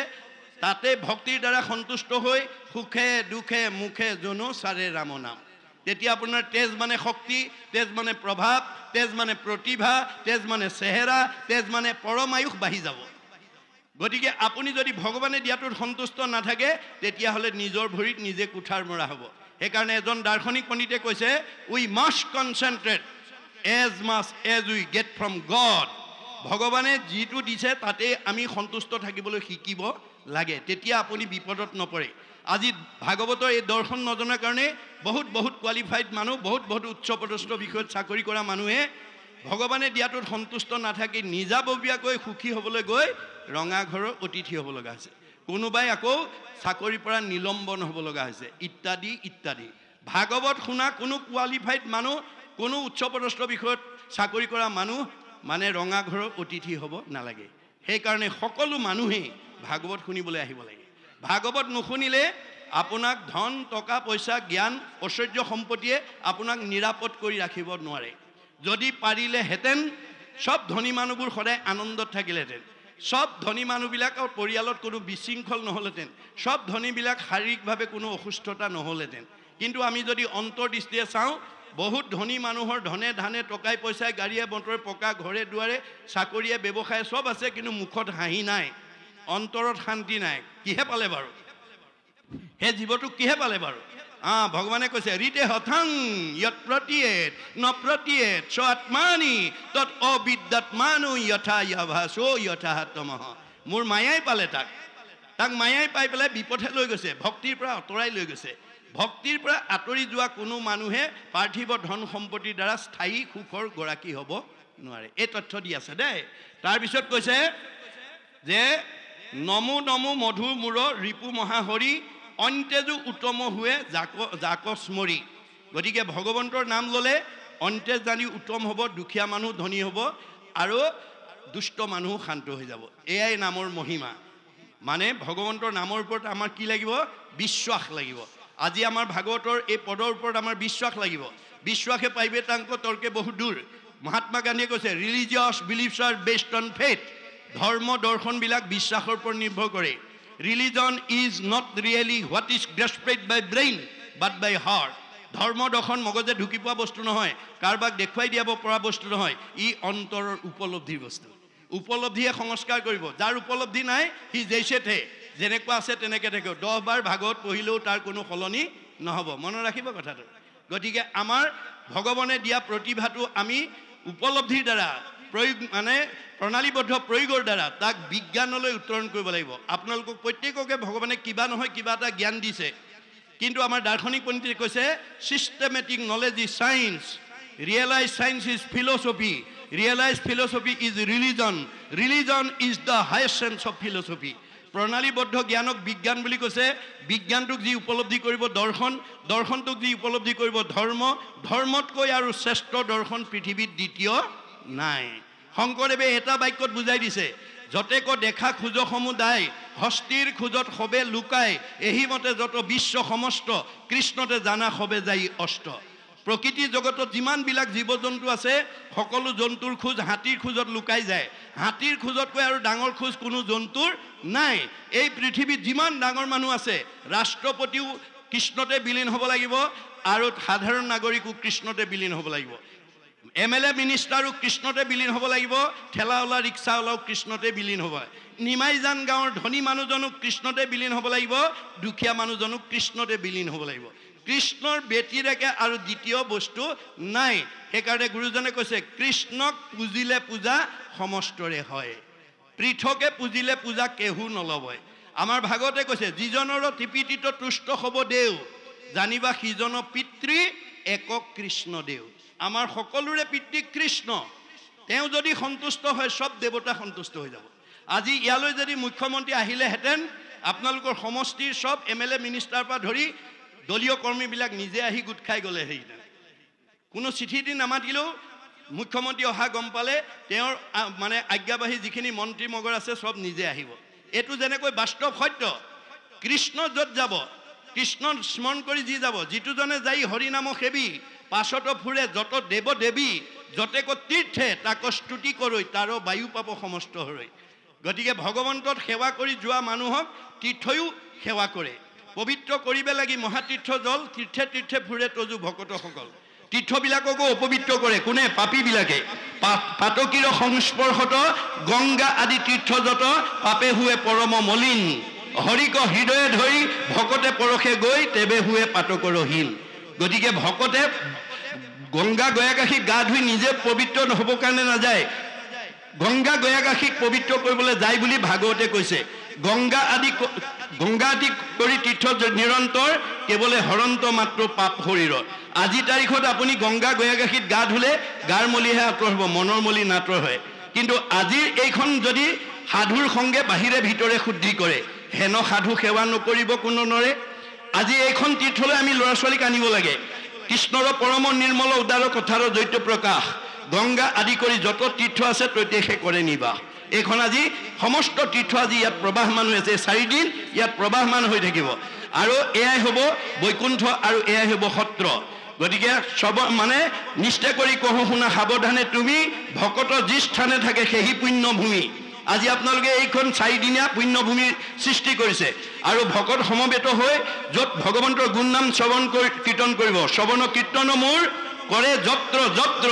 তাতে ভক্তিৰ দ্বাৰা সন্তুষ্ট হৈ সুখে দুখে মুখে জনো চাৰে ৰাম নাম। তেতিয়া আপোনাৰ তেজ মানে শক্তি, তেজ মানে প্ৰভাৱ, তেজ মানে প্ৰতিভা, তেজ মানে চেহেৰা, তেজ মানে পৰমায়ুস বাঢ়ি যাব। গতিকে আপুনি যদি ভগৱানে দিয়াটোত সন্তুষ্ট নাথাকে তেতিয়াহ'লে নিজৰ ভৰিত নিজে কুঠাৰ মৰা হ'ব। সেইকাৰণে এজন দাৰ্শনিক পণ্ডিতে কৈছে we must concentrate as much as we get from God. ভগৱানে যিটো দিছে তাতে আমি সন্তুষ্ট থাকিবলৈ শিকিব লাগে, তেতিয়া আপুনি বিপদত নপৰে। আজি ভাগৱতৰ এই দৰ্শন নজনাৰ কাৰণে বহুত কোৱালিফাইড মানুহ, বহুত উচ্চপদস্থ বিষয়ত চাকৰি কৰা মানুহে ভগৱানে দিয়াটোত সন্তুষ্ট নাথাকি নিজাববীয়াকৈ সুখী হ'বলৈ গৈ ৰঙা ঘৰৰ অতিথি হ'ব লগা হৈছে। কোনোবাই আকৌ চাকৰিৰ পৰা নিলম্বন হ'ব লগা হৈছে ইত্যাদি ইত্যাদি। ভাগৱত শুনা কোনো কোৱালিফাইড মানুহ, কোনো উচ্চপদস্থ বিষয়ত চাকৰি কৰা মানুহ মানে ৰঙা ঘৰৰ অতিথি হ'ব নালাগে। সেইকাৰণে সকলো মানুহেই ভাগৱত শুনিবলৈ আহিব লাগে। ভাগৱত নুশুনিলে আপোনাক ধন টকা পইচা জ্ঞান ঐশ্বৰ্য সম্পত্তিয়ে আপোনাক নিৰাপদ কৰি ৰাখিব নোৱাৰে। যদি পাৰিলেহেঁতেন সব ধনী মানুহবোৰ সদায় আনন্দত থাকিলেহেঁতেন, সব ধনী মানুহবিলাকৰ পৰিয়ালত কোনো বিশৃংখল নহ'লহেঁতেন, সব ধনীবিলাক শাৰীৰিকভাৱে কোনো অসুস্থতা নহ'লহেঁতেন। কিন্তু আমি যদি অন্তৰ্দৃষ্টিয়ে চাওঁ, বহুত ধনী মানুহৰ ধনে ধানে টকাই পইচাই গাড়ীয়ে মটৰে পকা ঘৰে দুৱাৰে চাকৰিয়ে ব্যৱসায় সব আছে, কিন্তু মুখত হাঁহি নাই, অন্তৰত শান্তি নাই। কিহে পালে বাৰু? সেই জীৱটোক কিহে পালে বাৰু? ভগৱানে কৈছে ৰীতে হথাং য়ৎ প্ৰতীয়েত ন প্ৰতীয়েত স আত্মানি তৎ অবিদ্যাত্মানো যথা ইয়াভাসো যথাতমঃ। মোৰ মায়াই পালে তাক মায়াই পাই পেলাই বিপথে লৈ গৈছে, ভক্তিৰ পৰা আঁতৰাই লৈ গৈছে। ভক্তিৰ পৰা আঁতৰি যোৱা কোনো মানুহে পাৰ্থিৱ ধন সম্পত্তিৰ দ্বাৰা স্থায়ী সুখৰ গৰাকী হ'ব নোৱাৰে। এই তথ্য দি আছে দেই। তাৰপিছত কৈছে যে নমো নমো মধু মূৰ ৰিপু মহাহৰি অন্তেজু উত্তম হুৱে জাক স্মৰি। গতিকে ভগৱন্তৰ নাম ল'লে অন্তেজ জানি উত্তম হ'ব, দুখীয়া মানুহ ধনী হ'ব আৰু দুষ্ট মানুহ শান্ত হৈ যাব। এয়াই নামৰ মহিমা। মানে ভগৱন্তৰ নামৰ ওপৰত আমাৰ কি লাগিব? বিশ্বাস লাগিব। আজি আমাৰ ভাগৱতৰ এই পদৰ ওপৰত আমাৰ বিশ্বাস লাগিব। বিশ্বাসে পাইবে তাংক তৰ্কে বহু দূৰ। মহাত্মা গান্ধীয়ে কৈছে religious beliefs are based on faith. ধৰ্ম দৰ্শনবিলাক বিশ্বাসৰ ওপৰত নিৰ্ভৰ কৰে। Religion is not really what is grasped by brain but by heart. ধৰ্ম দৰ্শন মগজে ঢুকি পোৱা বস্তু নহয়, কাৰোবাক দেখুৱাই দিয়াব পৰা বস্তু নহয়, ই অন্তৰৰ উপলব্ধিৰ বস্তু। উপলব্ধিয়ে সংস্কাৰ কৰিব। যাৰ উপলব্ধি নাই সি জেইছেথে, যেনেকুৱা আছে তেনেকৈ থাকিব। 10 বাৰ ভাগৱত পঢ়িলেও তাৰ কোনো সলনি নহ'ব। মনত ৰাখিব কথাটো। গতিকে আমাৰ ভগৱানে দিয়া প্ৰতিভাটো আমি উপলব্ধিৰ দ্বাৰা প্ৰয়োগ মানে প্ৰণালীবদ্ধ প্ৰয়োগৰ দ্বাৰা তাক বিজ্ঞানলৈ উত্তৰণ কৰিব লাগিব। আপোনালোকক প্ৰত্যেককে ভগৱানে কিবা নহয় কিবা এটা জ্ঞান দিছে, কিন্তু আমাৰ দাৰ্শনিক পণ্ডিতে কৈছে systematic knowledge is science, realise science is philosophy, realise philosophy is religion, religion is the highest sense of philosophy. প্ৰণালীবদ্ধ জ্ঞানক বিজ্ঞান বুলি কৈছে। বিজ্ঞানটোক যি উপলব্ধি কৰিব দৰ্শন, দৰ্শনটোক যি উপলব্ধি কৰিব ধৰ্ম, ধৰ্মতকৈ আৰু শ্ৰেষ্ঠ দৰ্শন পৃথিৱীত দ্বিতীয় নাই। শংকৰদেৱে এটা বাক্যত বুজাই দিছে, যতেক দেখা খোজ সমুদায় হস্তিৰ খোজত সবে লুকাই, এহিমতে যত বিশ্ব সমস্ত কৃষ্ণতে জানা সবে যাই অষ্ট। প্ৰকৃতি জগতত যিমানবিলাক জীৱ জন্তু আছে সকলো জন্তুৰ খোজ হাতীৰ খোজত লুকাই যায়। হাতীৰ খোজতকৈ আৰু ডাঙৰ খোজ কোনো জন্তুৰ নাই। এই পৃথিৱীত যিমান ডাঙৰ মানুহ আছে ৰাষ্ট্ৰপতিও কৃষ্ণতে বিলীন হ'ব লাগিব আৰু সাধাৰণ নাগৰিকো কৃষ্ণতে বিলীন হ'ব লাগিব। MLA মিনিষ্টাৰো কৃষ্ণতে বিলীন হ'ব লাগিব, ঠেলাওলা ৰিক্সাওলাও কৃষ্ণতে বিলীন হ'ব। নিমাইজান গাঁৱৰ ধনী মানুহজনো কৃষ্ণতে বিলীন হ'ব লাগিব, দুখীয়া মানুহজনো কৃষ্ণতে বিলীন হ'ব লাগিব। কৃষ্ণৰ ব্যতিৰেকে আৰু দ্বিতীয় বস্তু নাই। সেইকাৰণে গুৰুজনে কৈছে কৃষ্ণক পুজিলে পূজা সমস্তৰে হয়, পৃথকে পুজিলে পূজা কেহু নলবয়। আমাৰ ভাগৱতে কৈছে যিজনৰ ত্ৰিপিটিত তুষ্ট হ'ব দেও, জানিবা সিজন পিতৃ একক কৃষ্ণ দেও। আমাৰ সকলোৰে পিতৃ কৃষ্ণ। তেওঁ যদি সন্তুষ্ট হয় সব দেৱতা সন্তুষ্ট হৈ যাব। আজি ইয়ালৈ যদি মুখ্যমন্ত্ৰী আহিলেহেঁতেন আপোনালোকৰ সমষ্টিৰ সব MLA মিনিষ্টাৰৰ পৰা ধৰি দলীয় কৰ্মীবিলাক নিজে আহি গোট খাই গ'লেহেঁতেন। কোনো চিঠি দি নামাতিলেও মুখ্যমন্ত্ৰী অহা গম পালে তেওঁৰ মানে আজ্ঞাবাহী যিখিনি মন্ত্ৰী মগৰ আছে সব নিজে আহিব। এইটো যেনেকৈ বাস্তৱ সত্য। কৃষ্ণ য'ত যাব, কৃষ্ণ স্মৰণ কৰি যি যাব, যিটোজনে যাই হৰিনাম সেৱী পাছত ফুৰে যত দেৱ দেৱী, যতেক তীৰ্থে তাক স্তুতি কৰৈ তাৰ বায়ু পাব সমস্ত হৰৈ। গতিকে ভগৱন্তত সেৱা কৰি যোৱা মানুহক তীৰ্থয়ো সেৱা কৰে। পবিত্ৰ কৰিব লাগি মহাতীৰ্থ জল, তীৰ্থে তীৰ্থে ফুৰে তজু ভকতসকল। তীৰ্থবিলাককো অপবিত্ৰ কৰে কোনে? পাপীবিলাকে। পাতকীৰ সংস্পৰ্শত গংগা আদি তীৰ্থ যত পাপে হুৱে পৰম মলিন, হৰিক হৃদয়ে ধৰি ভকতে পৰশে গৈ তেবে হুৱে পাতকৰহীন। গতিকে ভকতে গংগা গয়াকাশীক গা ধুই নিজে পবিত্ৰ নহ'বৰ কাৰণে নাযায়, গংগা গয়াকাশীক পবিত্ৰ কৰিবলৈ যায় বুলি ভাগৱতে কৈছে। গংগা আদি কৰি তীৰ্থ নিৰন্তৰ কেৱলে হৰন্ত মাত্ৰ পাপ শৰীৰৰ। আজি তাৰিখত আপুনি গংগা গয়াকাশীত গা ধুলে গাৰ মলিহে আঁতৰ হ'ব, মনৰ মলি নাতৰ হয়। কিন্তু আজিৰ এইখন যদি সাধুৰ সংগে বাহিৰে ভিতৰে শুদ্ধি কৰে, হেন সাধু সেৱা নকৰিব কোনো নৰে। আজি এইখন তীৰ্থলৈ আমি ল'ৰা ছোৱালীক আনিব লাগে। কৃষ্ণৰ পৰম নিৰ্মল উদাৰ কথাৰ দ্বৈত প্ৰকাশ, গংগা আদি কৰি যত তীৰ্থ আছে ততে সে কৰে নিবাস এইখন আজি সমস্ত তীৰ্থ আজি ইয়াত প্ৰবাহমান হৈ আছে 4 দিন ইয়াত প্ৰবাহমান হৈ থাকিব আৰু এয়াই হ'ব বৈকুণ্ঠ আৰু এয়াই হ'ব সত্ৰ গতিকে সব মানে নিষ্ঠা কৰি কহো শুনা সাৱধানে তুমি ভকত যি স্থানে থাকে সেই পুণ্যভূমি আজি আপোনালোকে এইখন 4 দিনীয়া পুণ্যভূমিৰ সৃষ্টি কৰিছে আৰু ভকত সমবেত হৈ যত ভগৱন্তৰ গুণ নাম শ্ৰৱণ কৰি কীৰ্তন কৰিব শ্ৰৱণ কীৰ্তন মোৰ কৰে যত্ৰ যত্ৰ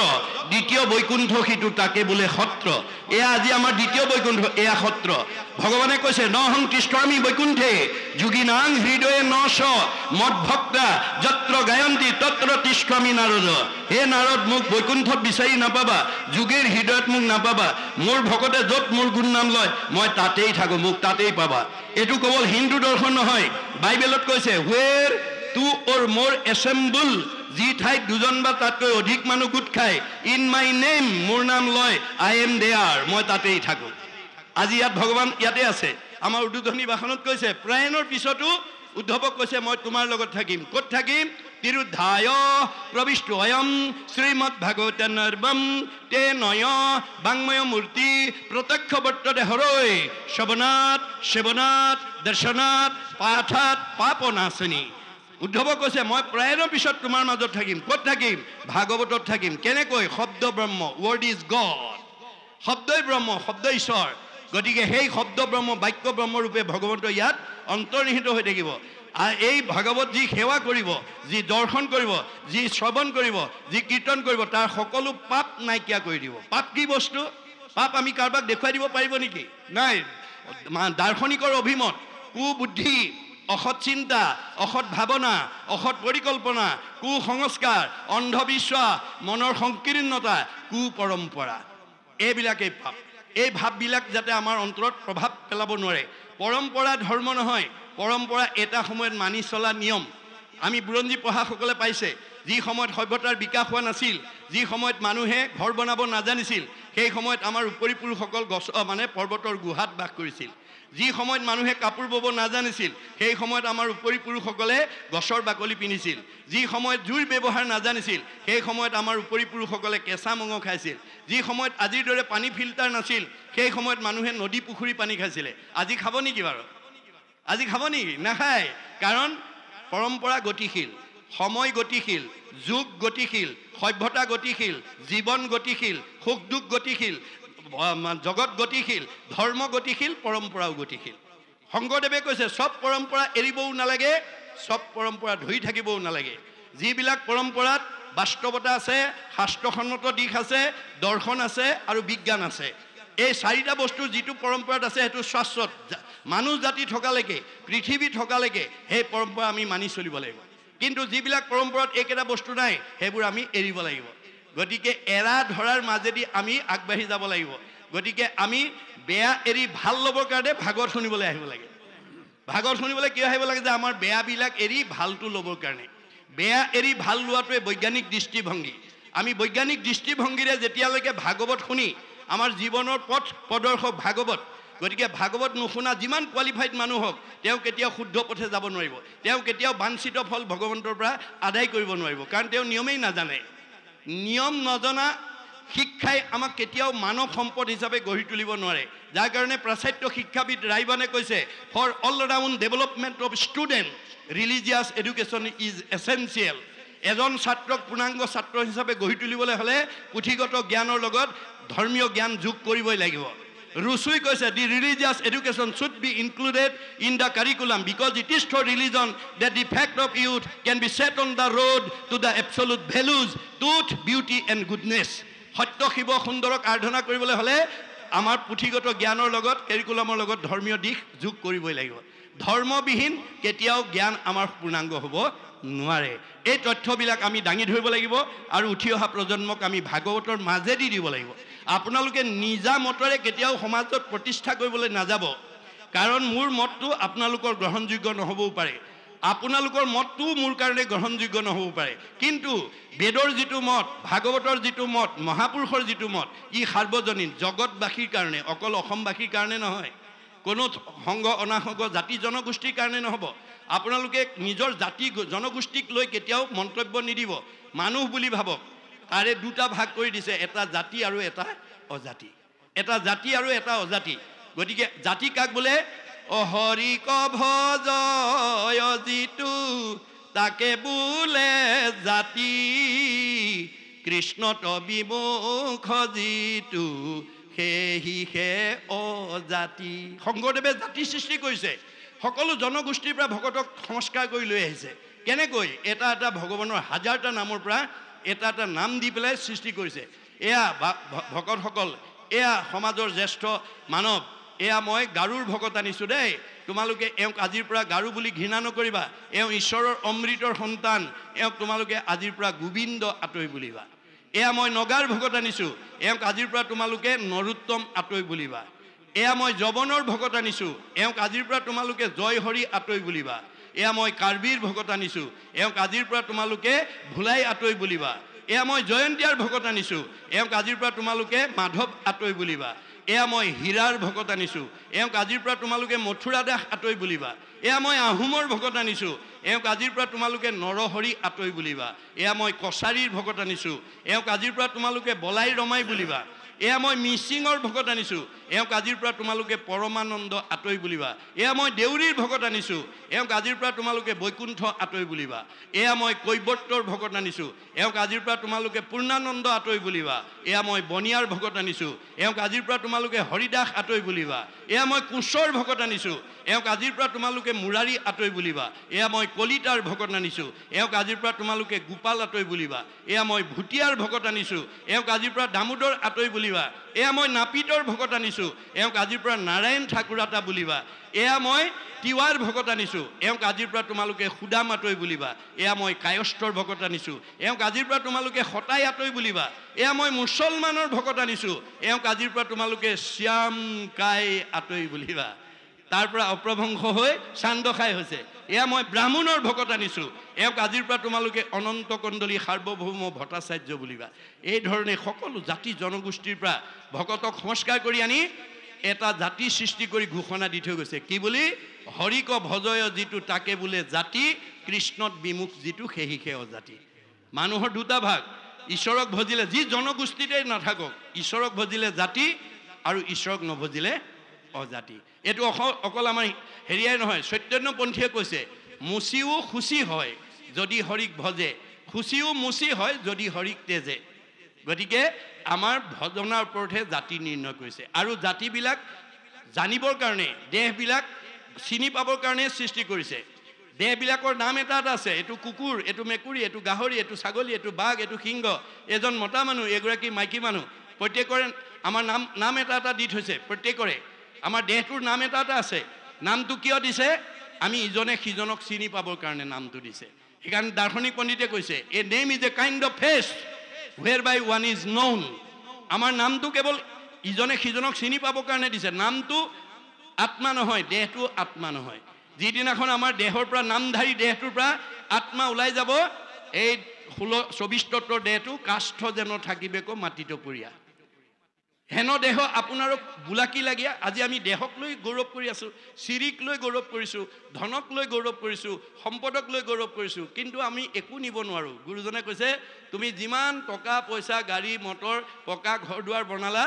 দ্বিতীয় বৈকুণ্ঠ সিটো তাকে বোলে সত্ৰ এয়া আজি আমাৰ দ্বিতীয় বৈকুণ্ঠ এয়া সত্ৰ ভগৱানে কৈছে নহং তিষ্ঠামি বৈকুণ্ঠে যোগীনাং হৃদয়ে নশ মদ ভক্তা যত্ৰ গায়ন্তি তত্ৰ তিষ্ঠামি নাৰদ হে নাৰদ মোক বৈকুণ্ঠত বিচাৰি নাপাবা যোগীৰ হৃদয়ত মোক নাপাবা মোৰ ভকতে যত মোৰ গুণ নাম লয় মই তাতেই থাকো মোক তাতেই পাবা এটো কেৱল হিন্দু দৰ্শন নহয় বাইবেলত কৈছে হুৱেৰ টু অৰ মোৰ এছেম্বল যি ঠাইত দুজন বা তাতকৈ অধিক মানুহ গোট খায় ইন মাই নেম মোৰ নাম লয় আই এম দেয়াৰ মই তাতেই থাকো আজি ইয়াত ভগৱান ইয়াতে আছে আমাৰ উদ্বোধনী ভাষণত কৈছে প্ৰায়ণৰ পিছতো উদ্ধৱক কৈছে মই তোমাৰ লগত থাকিম ক'ত থাকিম তিৰুদ্ধায় প্ৰবিষ্টয়ম শ্ৰীমদ ভাগৱতনৰ্বম তে নয় বাংময় মূৰ্তি প্ৰত্যক্ষ বৰ্ততে হৰৈ শ্ৰৱণাত সেৱনাত দৰ্শনাত পাঠাত পাপনাশনী উদ্ধৱ কৈছে মই প্ৰায়ণৰ পিছত তোমাৰ মাজত থাকিম ক'ত থাকিম ভাগৱতত থাকিম কেনেকৈ শব্দ ব্ৰহ্ম ৱৰ্ড ইজ গড শব্দই ব্ৰহ্ম শব্দ ঈশ্বৰ গতিকে সেই শব্দ ব্ৰহ্ম বাক্য ব্ৰহ্ম ৰূপে ভগৱন্ত ইয়াত অন্তৰ্নিহিত হৈ থাকিব আৰু এই ভাগৱত যি সেৱা কৰিব যি দৰ্শন কৰিব যি শ্ৰৱণ কৰিব যি কীৰ্তন কৰিব তাৰ সকলো পাপ নাইকিয়া কৰি দিব পাপ কি বস্তু পাপ আমি কাৰোবাক দেখুৱাই দিব পাৰিব নেকি নাই দাৰ্শনিকৰ অভিমত কুবুদ্ধি অসৎ চিন্তা অসৎ ভাৱনা অসৎ পৰিকল্পনা কুসংস্কাৰ অন্ধবিশ্বাস মনৰ সংকীৰ্ণতা কুপৰম্পৰা এইবিলাকেই পাপ এই ভাৱবিলাক যাতে আমাৰ অন্তৰত প্ৰভাৱ পেলাব নোৱাৰে পৰম্পৰা ধৰ্ম নহয় পৰম্পৰা এটা সময়ত মানি চলা নিয়ম আমি বুৰঞ্জী পঢ়াসকলে পাইছে যি সময়ত সভ্যতাৰ বিকাশ হোৱা নাছিল যি সময়ত মানুহে ঘৰ বনাব নাজানিছিল সেই সময়ত আমাৰ উপৰি পুৰুষসকল গছ মানে পৰ্বতৰ গুহাত বাস কৰিছিল যি সময়ত মানুহে কাপোৰ বব নাজানিছিল সেই সময়ত আমাৰ উপৰি পুৰুষসকলে গছৰ বাকলি পিন্ধিছিল যি সময়ত জুইৰ ব্যৱহাৰ নাজানিছিল সেই সময়ত আমাৰ উপৰি পুৰুষসকলে কেঁচা মঙহ খাইছিল যি সময়ত আজিৰ দৰে পানী ফিল্টাৰ নাছিল সেই সময়ত মানুহে নদী পুখুৰী পানী খাইছিলে আজি খাব নেকি বাৰু আজি খাব নেকি নাখায় কাৰণ পৰম্পৰা গতিশীল সময় গতিশীল যুগ গতিশীল সভ্যতা গতিশীল জীৱন গতিশীল সুখ দুখ গতিশীল জগত গতিশীল ধৰ্ম গতিশীল পৰম্পৰাও গতিশীল শংকৰদেৱে কৈছে সব পৰম্পৰা এৰিবও নালাগে সব পৰম্পৰা ধৰি থাকিবও নালাগে যিবিলাক পৰম্পৰাত বাস্তৱতা আছে শাস্ত্ৰসন্মত দিশ আছে দৰ্শন আছে আৰু বিজ্ঞান আছে এই 4টা বস্তু যিটো পৰম্পৰাত আছে সেইটো শাশ্বত মানুহ জাতি থকালৈকে পৃথিৱী থকালৈকে সেই পৰম্পৰা আমি মানি চলিব লাগিব কিন্তু যিবিলাক পৰম্পৰাত এইকেইটা বস্তু নাই সেইবোৰ আমি এৰিব লাগিব গতিকে এৰা ধৰাৰ মাজেদি আমি আগবাঢ়ি যাব লাগিব গতিকে আমি বেয়া এৰি ভাল ল'বৰ কাৰণে ভাগৱত শুনিবলৈ আহিব লাগে ভাগৱত শুনিবলৈ কিয় আহিব লাগে যে আমাৰ বেয়াবিলাক এৰি ভালটো ল'বৰ কাৰণে বেয়া এৰি ভাল লোৱাটোৱে বৈজ্ঞানিক দৃষ্টিভংগী আমি বৈজ্ঞানিক দৃষ্টিভংগীৰে যেতিয়ালৈকে ভাগৱত শুনি আমাৰ জীৱনৰ পথ প্ৰদৰ্শক ভাগৱত গতিকে ভাগৱত নুশুনা যিমান কোৱালিফাইড মানুহ হওক তেওঁ কেতিয়াও শুদ্ধ পথে যাব নোৱাৰিব তেওঁ কেতিয়াও বাঞ্ছিত ফল ভগৱন্তৰ পৰা আদায় কৰিব নোৱাৰিব কাৰণ তেওঁ নিয়মেই নাজানে নিয়ম নজনা শিক্ষাই আমাক কেতিয়াও মানৱ সম্পদ হিচাপে গঢ়ি তুলিব নোৱাৰে যাৰ কাৰণে প্ৰাচাত্য শিক্ষাবিদ ৰাইবানে কৈছে for all round development of student religious education is essential এজন ছাত্ৰক পূৰ্ণাংগ ছাত্ৰ হিচাপে গঢ়ি তুলিবলৈ হ'লে পুথিগত জ্ঞানৰ লগত ধৰ্মীয় জ্ঞান যোগ কৰিবই লাগিব Rusui কৈছে the religious education should be included in the curriculum because it is for religion that the fact of youth can be set on the road to the absolute values truth beauty and goodness সত্য শিৱ সুন্দৰক আৰাধনা কৰিবলৈ হ'লে আমাৰ পুথিগত জ্ঞানৰ লগত কাৰিকুলামৰ লগত ধৰ্মীয় দিশ যোগ কৰিবই লাগিব ধৰ্মবিহীন কেতিয়াও জ্ঞান আমাৰ পূৰ্ণাংগ হ'ব নোৱাৰে এই তথ্যবিলাক আমি দাঙি ধৰিব লাগিব আৰু উঠি অহা প্ৰজন্মক আমি ভাগৱতৰ মাজেদি দিব লাগিব আপোনালোকে নিজা মতৰে কেতিয়াও সমাজত প্ৰতিষ্ঠা কৰিবলৈ নাযাব কাৰণ মোৰ মতটো আপোনালোকৰ গ্ৰহণযোগ্য নহবও পাৰে আপোনালোকৰ মতটো মোৰ কাৰণে গ্ৰহণযোগ্য নহবও পাৰে কিন্তু বেদৰ যিটো মত ভাগৱতৰ যিটো মত মহাপুৰুষৰ যিটো মত ই সাৰ্বজনীন জগতবাসীৰ কাৰণে অকল অসমবাসীৰ কাৰণে নহয় কোনো সংঘ অনাসংঘ জাতি জনগোষ্ঠীৰ কাৰণে নহব আপোনালোকে নিজৰ জাতি জনগোষ্ঠীক লৈ কেতিয়াও মন্তব্য নিদিব মানুহ বুলি ভাবক তাৰে দুটা ভাগ কৰি দিছে, এটা জাতি আৰু এটা অজাতি, এটা জাতি আৰু এটা অজাতি। গতিকে জাতি কাক বোলে? হৰিক ভজয় যিটো তাকে বোলে জাতি, কৃষ্ণত বিমুখ যিটো সেহিহে অজাতি। শংকৰদেৱে জাতি সৃষ্টি কৰিছে, সকলো জনগোষ্ঠীৰ পৰা ভকতক সংস্কাৰ কৰি লৈ আহিছে। কেনেকৈ? এটা এটা ভগৱানৰ হাজাৰটা নামৰ পৰা এটা এটা নাম দি পেলাই সৃষ্টি কৰিছে। এয়া ভকতসকল, এয়া সমাজৰ জ্যেষ্ঠ মানৱ, এয়া মই গাৰুৰ ভকত আনিছোঁ দেই, তোমালোকে এওঁক আজিৰ পৰা গাৰু বুলি ঘৃণা নকৰিবা, এওঁ ঈশ্বৰৰ অমৃতৰ সন্তান, এওঁক তোমালোকে আজিৰ পৰা গোবিন্দ আঁতৰি বুলিবা। এয়া মই নগাৰ ভকত আনিছোঁ, এওঁক আজিৰ পৰা তোমালোকে নৰোত্তম আঁতৰি বুলিবা। এয়া মই যৱনৰ ভকত আনিছোঁ, এওঁক আজিৰ পৰা তোমালোকে জয় হৰি আঁতৰি বুলিবা। এয়া মই কাৰ্বিৰ ভকত আনিছোঁ, এওঁক আজিৰ পৰা তোমালোকে ভোলাই আঁতৰি বুলিবা। এয়া মই জয়ন্তীয়াৰ ভকত আনিছোঁ, এওঁক আজিৰ পৰা তোমালোকে মাধৱ আঁতৰি বুলিবা। এয়া মই হীৰাৰ ভকত আনিছোঁ, এওঁক আজিৰ পৰা তোমালোকে মথুৰা দাস আঁতৰি বুলিবা। এয়া মই আহোমৰ ভকত আনিছোঁ, এওঁক আজিৰ পৰা তোমালোকে নৰহৰি আঁতৰি বুলিবা। এয়া মই কছাৰীৰ ভকত আনিছোঁ, এওঁক আজিৰ পৰা তোমালোকে বলাই ৰমাই বুলিবা। এয়া মই মিচিঙৰ ভকত আনিছোঁ, এওঁক আজিৰ পৰা তোমালোকে পৰমানন্দ আঁতৰি বুলিবা। এয়া মই দেউৰীৰ ভকত আনিছোঁ, এওঁক আজিৰ পৰা তোমালোকে বৈকুণ্ঠ আঁতৰি বুলিবা। এয়া মই কৈৱৰ্তৰ ভকত আনিছোঁ, এওঁক আজিৰ পৰা তোমালোকে পূৰ্ণানন্দ আঁতৰি বুলিবা। এয়া মই বনিয়াৰ ভকত আনিছোঁ, এওঁক আজিৰ পৰা তোমালোকে হৰিদাস আঁতৰি বুলিবা। এয়া মই কোচৰ ভকত আনিছোঁ, এওঁক আজিৰ পৰা তোমালোকে মুৰাৰী আঁতৰি বুলিবা। এয়া মই কলিতাৰ ভকত আনিছোঁ, এওঁক আজিৰ পৰা তোমালোকে গোপাল আঁতৰি বুলিবা। এয়া মই ভুটীয়াৰ ভকত আনিছোঁ, এওঁক আজিৰ পৰা দামোদৰ আঁতৰি বুলিবা। এয়া মই নাপিতৰ ভকত আনিছোঁ, এওঁক আজিৰ পৰা নাৰায়ণ ঠাকুৰাতা বুলিবা। এয়া মই তিৱাৰ ভকত আনিছোঁ, এওঁক আজিৰ পৰা তোমালোকে সুদাম আঁতৰি বুলিবা। এয়া মই কায়স্থৰ ভকত আনিছোঁ, এওঁক আজিৰ পৰা তোমালোকে সতাই আঁতৰি বুলিবা। এয়া মই মুছলমানৰ ভকত আনিছোঁ, এওঁক আজিৰ পৰা তোমালোকে শ্যাম কাই আঁতৰি বুলিবা। তাৰ পৰা অপ্ৰভংশ হৈ চান্দখাই হৈছে। এয়া মই ব্ৰাহ্মণৰ ভকত আনিছোঁ, এওঁক আজিৰ পৰা তোমালোকে অনন্ত কণ্ডলী সাৰ্বভৌম ভট্টাচাৰ্য বুলিবা। এই ধৰণে সকলো জাতি জনগোষ্ঠীৰ পৰা ভকতক সংস্কাৰ কৰি আনি এটা জাতি সৃষ্টি কৰি ঘোষণা দি থৈ গৈছে। কি বুলি? হৰিক ভজয় যিটো তাকে বোলে জাতি, কৃষ্ণত বিমুখ যিটো সেহিহে অজাতি। মানুহৰ দুটা ভাগ, ঈশ্বৰক ভজিলে যি জনগোষ্ঠীতে নাথাকক, ঈশ্বৰক ভজিলে জাতি আৰু ঈশ্বৰক নভজিলে অজাতি। এইটো অকল আমাৰ হেৰিয়াই নহয়, চৈতন্যপন্থীয়ে কৈছে, মুচিও খুচি হয় যদি হৰিক ভজে, খুচিও মুচি হয় যদি হৰিক তেজে। গতিকে আমাৰ ভজনাৰ ওপৰতহে জাতি নিৰ্ণয় কৰিছে। আৰু জাতিবিলাক জানিবৰ কাৰণে, দেহবিলাক চিনি পাবৰ কাৰণে সৃষ্টি কৰিছে। দেহবিলাকৰ নাম এটা এটা আছে, এইটো কুকুৰ, এইটো মেকুৰী, এইটো গাহৰি, এইটো ছাগলী, এইটো বাঘ, এইটো সিংহ, এজন মতা মানুহ, এগৰাকী মাইকী মানুহ, প্ৰত্যেকৰে আমাৰ নাম এটা এটা দি থৈছে। প্ৰত্যেকৰে আমাৰ দেহটোৰ নাম এটা এটা আছে। নামটো কিয় দিছে? আমি ইজনে সিজনক চিনি পাবৰ কাৰণে নামটো দিছে। সেইকাৰণে দাৰ্শনিক পণ্ডিতে কৈছে, a name is a kind of face whereby one is known. আমাৰ নামটো কেৱল ইজনে সিজনক চিনি পাবৰ কাৰণে দিছে। নামটো আত্মা নহয়, দেহটো আত্মা নহয়। যিদিনাখন আমাৰ দেহৰ পৰা নামধাৰী দেহটোৰ পৰা আত্মা ওলাই যাব, এই 24 তত্বৰ দেহটো কাষ্ঠ যেন থাকিবেকো মাটিত পৰিয়া। হেন দেহ আপোনাৰো বোলাকি লাগিয়া। আজি আমি দেহক লৈ গৌৰৱ কৰি আছোঁ, চিৰিক লৈ গৌৰৱ কৰিছোঁ, ধনক লৈ গৌৰৱ কৰিছোঁ, সম্পদক লৈ গৌৰৱ কৰিছোঁ, কিন্তু আমি একো নিব নোৱাৰোঁ। গুৰুজনে কৈছে, তুমি যিমান টকা পইচা, গাড়ী মটৰ, পকা ঘৰ দুৱাৰ বনালা,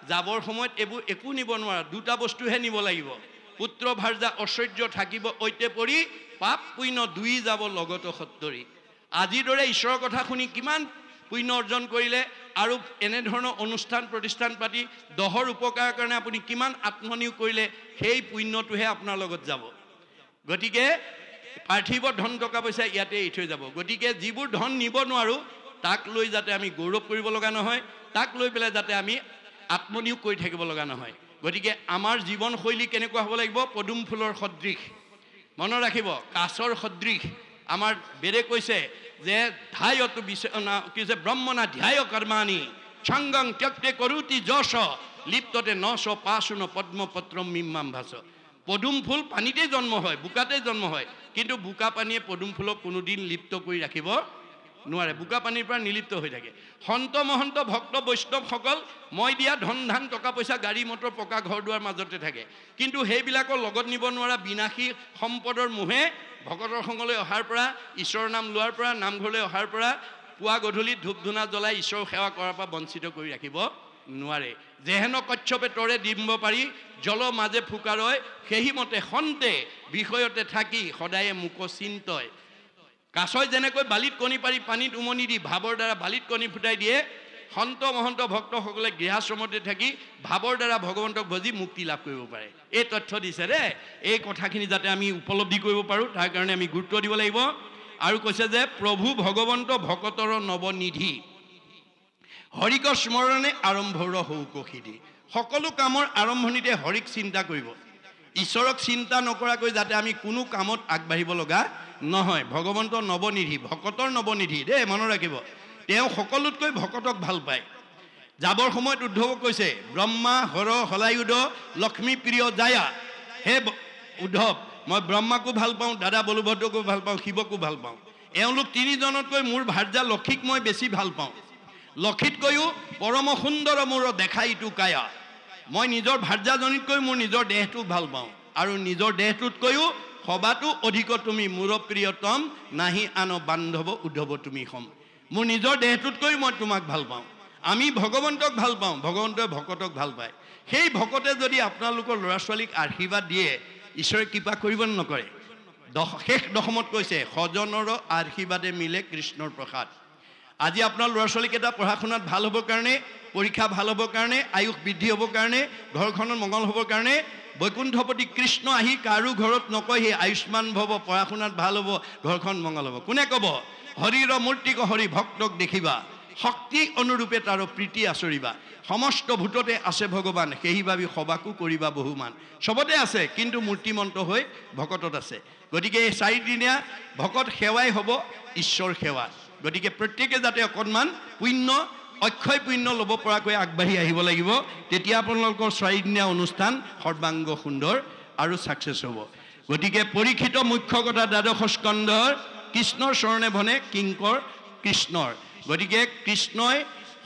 যাবৰ সময়ত এইবোৰ একো নিব নোৱাৰা। দুটা বস্তুহে নিব লাগিব, পুত্ৰ ভাৰ্যা ঐশ্বৰ্য থাকিব ঐতে পৰি, পাপ পুণ্য দুই যাব লগত সত্তৰি। আজিৰ দৰে ঈশ্বৰৰ কথা শুনি কিমান পুণ্য অৰ্জন কৰিলে, আৰু এনেধৰণৰ অনুষ্ঠান প্ৰতিষ্ঠান পাতি দহৰ উপকাৰৰ কাৰণে আপুনি কিমান আত্মনিয়োগ কৰিলে, সেই পুণ্যটোহে আপোনাৰ লগত যাব। গতিকে পাৰ্থিৱ ধন টকা পইচা ইয়াতে এৰি থৈ যাব। গতিকে যিবোৰ ধন নিব নোৱাৰোঁ, তাক লৈ যাতে আমি গৌৰৱ কৰিব লগা নহয়, তাক লৈ পেলাই যাতে আমি আত্মনিয়োগ কৰি থাকিব লগা নহয়। গতিকে আমাৰ জীৱনশৈলী কেনেকুৱা হ'ব লাগিব? পদুম ফুলৰ সদৃশ। মনত ৰাখিব, কাছৰ সদৃশ। আমাৰ বেদে কৈছে যে ধ্যায়তু কৈছে ব্ৰহ্মণা ধ্যায় কৰ্মাণি সংগং ত্যক্তে কৰোতি যশ লিপ্ততে নশ পাশুন পদ্মপত্ৰম মিম্মাম ভাস। পদুম ফুল পানীতে জন্ম হয়, বোকাতে জন্ম হয়, কিন্তু বোকা পানীয়ে পদুম ফুলক কোনোদিন লিপ্ত কৰি ৰাখিব নোৱাৰে। বোকা পানীৰ পৰা নিলিপ্ত হৈ থাকে। সন্ত মহন্ত ভক্ত বৈষ্ণৱসকল মই দিয়া ধন ধান টকা পইচা গাড়ী মটৰ পকা ঘৰ দুৱাৰ মাজতে থাকে, কিন্তু সেইবিলাকৰ লগত নিব নোৱাৰা বিনাশী সম্পদৰ মোহে ভকতৰ সংগলৈ অহাৰ পৰা, ঈশ্বৰৰ নাম লোৱাৰ পৰা, নামঘৰলৈ অহাৰ পৰা পুৱা গধূলি ধূপ ধূনা জ্বলাই ঈশ্বৰ সেৱা কৰাৰ পৰা বঞ্চিত কৰি ৰাখিব নোৱাৰে যেহেন কচ্ছপে তৰে ডিম্ব পাৰি জল মাজে ফুকাৰয় সেইমতে সন্তে বিষয়তে থাকি সদায়ে মুক চিন্তয় কাছয় যেনেকৈ বালিত কণী পাৰি পানীত উমনি দি ভাৱৰ দ্বাৰা বালিত কণী ফুটাই দিয়ে সন্ত মহন্ত ভক্তসকলে গৃহাশ্ৰমতে থাকি ভাৱৰ দ্বাৰা ভগৱন্তক ভজি মুক্তি লাভ কৰিব পাৰে এই তথ্য দিছে ৰে এই কথাখিনি যাতে আমি উপলব্ধি কৰিব পাৰোঁ তাৰ কাৰণে আমি গুৰুত্ব দিব লাগিব আৰু কৈছে যে প্ৰভু ভগৱন্ত ভকতৰ নৱনিধি হৰিক স্মৰণে আৰম্ভৰ হৌকশিদি সকলো কামৰ আৰম্ভণিতে হৰিক চিন্তা কৰিব ঈশ্বৰক চিন্তা নকৰাকৈ যাতে আমি কোনো কামত আগবাঢ়িব লগা নহয় ভগৱন্ত নৱনিধি ভকতৰ নৱনিধি দেই মনত ৰাখিব তেওঁ সকলোতকৈ ভকতক ভাল পায় যাবৰ সময়ত উদ্ধৱক কৈছে ব্ৰহ্মা হৰ হলায়ুধ লক্ষ্মী প্ৰিয় জায়া হে উদ্ধৱ মই ব্ৰহ্মাকো ভাল পাওঁ দাদা বলভদ্ৰকো ভাল পাওঁ শিৱকো ভাল পাওঁ এওঁলোক তিনিজনতকৈ মোৰ ভাৰ্যা লক্ষীক মই বেছি ভাল পাওঁ লক্ষীতকৈও পৰম সুন্দৰ মোৰ দেখা ইটো কায়া মই নিজৰ ভাৰ্যাজনীতকৈ মোৰ নিজৰ দেহটো ভাল পাওঁ আৰু নিজৰ দেহটোতকৈও সবাতো অধিক তুমি মোৰ প্ৰিয়তম নাহি আন বান্ধৱ উদ্ধৱ তুমি হম মোৰ নিজৰ দেহটোতকৈ মই তোমাক ভাল পাওঁ আমি ভগৱন্তক ভাল পাওঁ ভগৱন্তই ভকতক ভাল পায় সেই ভকতে যদি আপোনালোকৰ ল'ৰা ছোৱালীক আশীৰ্বাদ দিয়ে ঈশ্বৰে কৃপা কৰিব নকৰে শেষ দশমত কৈছে সজনৰ আশীৰ্বাদে মিলে কৃষ্ণৰ প্ৰসাদ আজি আপোনাৰ ল'ৰা ছোৱালীকেইটা পঢ়া শুনাত ভাল হ'বৰ কাৰণে পৰীক্ষা ভাল হ'বৰ কাৰণে আয়ুস বৃদ্ধি হ'বৰ কাৰণে ঘৰখনত মংগল হ'বৰ কাৰণে বৈকুণ্ঠপতি কৃষ্ণ আহি কাৰো ঘৰত নকয় সেই আয়ুষ্মান ভৱ পঢ়া শুনাত ভাল হ'ব ঘৰখন মংগল হ'ব কোনে ক'ব হৰিৰ মূৰ্তিক হৰি ভক্তক দেখিবা শক্তি অনুৰূপে তাৰ প্ৰীতি আচৰিবা সমস্ত ভূততে আছে ভগৱান সেই ভাবি সবাকো কৰিবা বহুমান চবতে আছে কিন্তু মূৰ্তিমন্ত হৈ ভকতত আছে গতিকে এই চাৰিদিনীয়া ভকত সেৱাই হ'ব ঈশ্বৰ সেৱা গতিকে প্ৰত্যেকে যাতে অকণমান পুণ্য অক্ষয় পুণ্য ল'ব পৰাকৈ আগবাঢ়ি আহিব লাগিব তেতিয়া আপোনালোকৰ চাৰিদিনীয়া অনুষ্ঠান সৰ্বাংগ সুন্দৰ আৰু ছাকচেছ হ'ব গতিকে পৰীক্ষিত মুখ্য কথা দ্বাদশ স্কন্ধৰ কৃষ্ণৰ চৰণে ভনে কিংকৰ কৃষ্ণৰ গতিকে কৃষ্ণই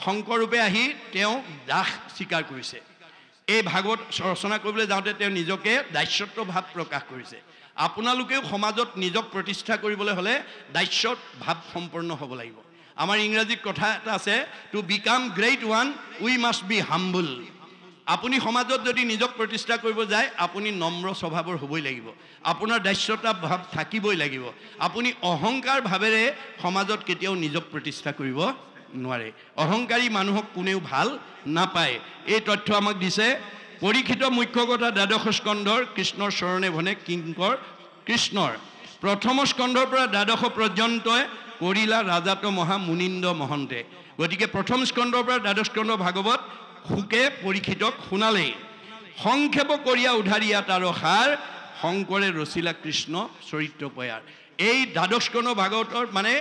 শংকৰৰূপে আহি তেওঁ দাস স্বীকাৰ কৰিছে এই ভাগৱত ৰচনা কৰিবলৈ যাওঁতে তেওঁ নিজকে দাস্যত্ব ভাৱ প্ৰকাশ কৰিছে আপোনালোকেও সমাজত নিজক প্ৰতিষ্ঠা কৰিবলৈ হ'লে দাস্যত ভাৱ সম্পন্ন হ'ব লাগিব আমাৰ ইংৰাজীত কথা এটা আছে to become great one we must be humble আপুনি সমাজত যদি নিজক প্ৰতিষ্ঠা কৰিব যায় আপুনি নম্ৰ স্বভাৱৰ হ'বই লাগিব আপোনাৰ দাস্যতা ভাৱ থাকিবই লাগিব আপুনি অহংকাৰ ভাৱেৰে সমাজত কেতিয়াও নিজক প্ৰতিষ্ঠা কৰিব নোৱাৰে অহংকাৰী মানুহক কোনেও ভাল নাপায় এই তথ্য আমাক দিছে পৰীক্ষিত মুখ্য কথা দ্বাদশ স্কন্ধৰ কৃষ্ণৰ চৰণে ভনে কিংকৰ কৃষ্ণৰ প্ৰথম স্কন্ধৰ পৰা দ্বাদশ পৰ্যন্তই কৰিলা ৰাজাত মহা মুনিন্দ মহন্তে গতিকে প্ৰথম স্কন্ধৰ পৰা দ্বাদশ স্কন্ধ ভাগৱত শুকে পৰীক্ষিতক শুনালেই সংক্ষেপ কৰিয়া উধাৰিয়া তাৰ সাৰ শংকৰে ৰচিলা কৃষ্ণ চৰিত্ৰ পয়াৰ এই দ্বাদশ স্কন্ধ ভাগৱতৰ মানে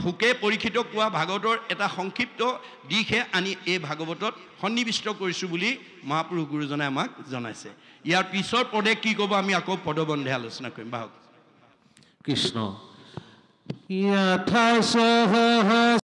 শুকে পৰীক্ষিতক কোৱা ভাগৱতৰ এটা সংক্ষিপ্ত দিশে আনি এই ভাগৱতত সন্নিৱিষ্ট কৰিছোঁ বুলি মহাপুৰুষ গুৰুজনে আমাক জনাইছে ইয়াৰ পিছৰ পদে কি ক'ব আমি আকৌ পদবন্ধে আলোচনা কৰিম বাহক কৃষ্ণ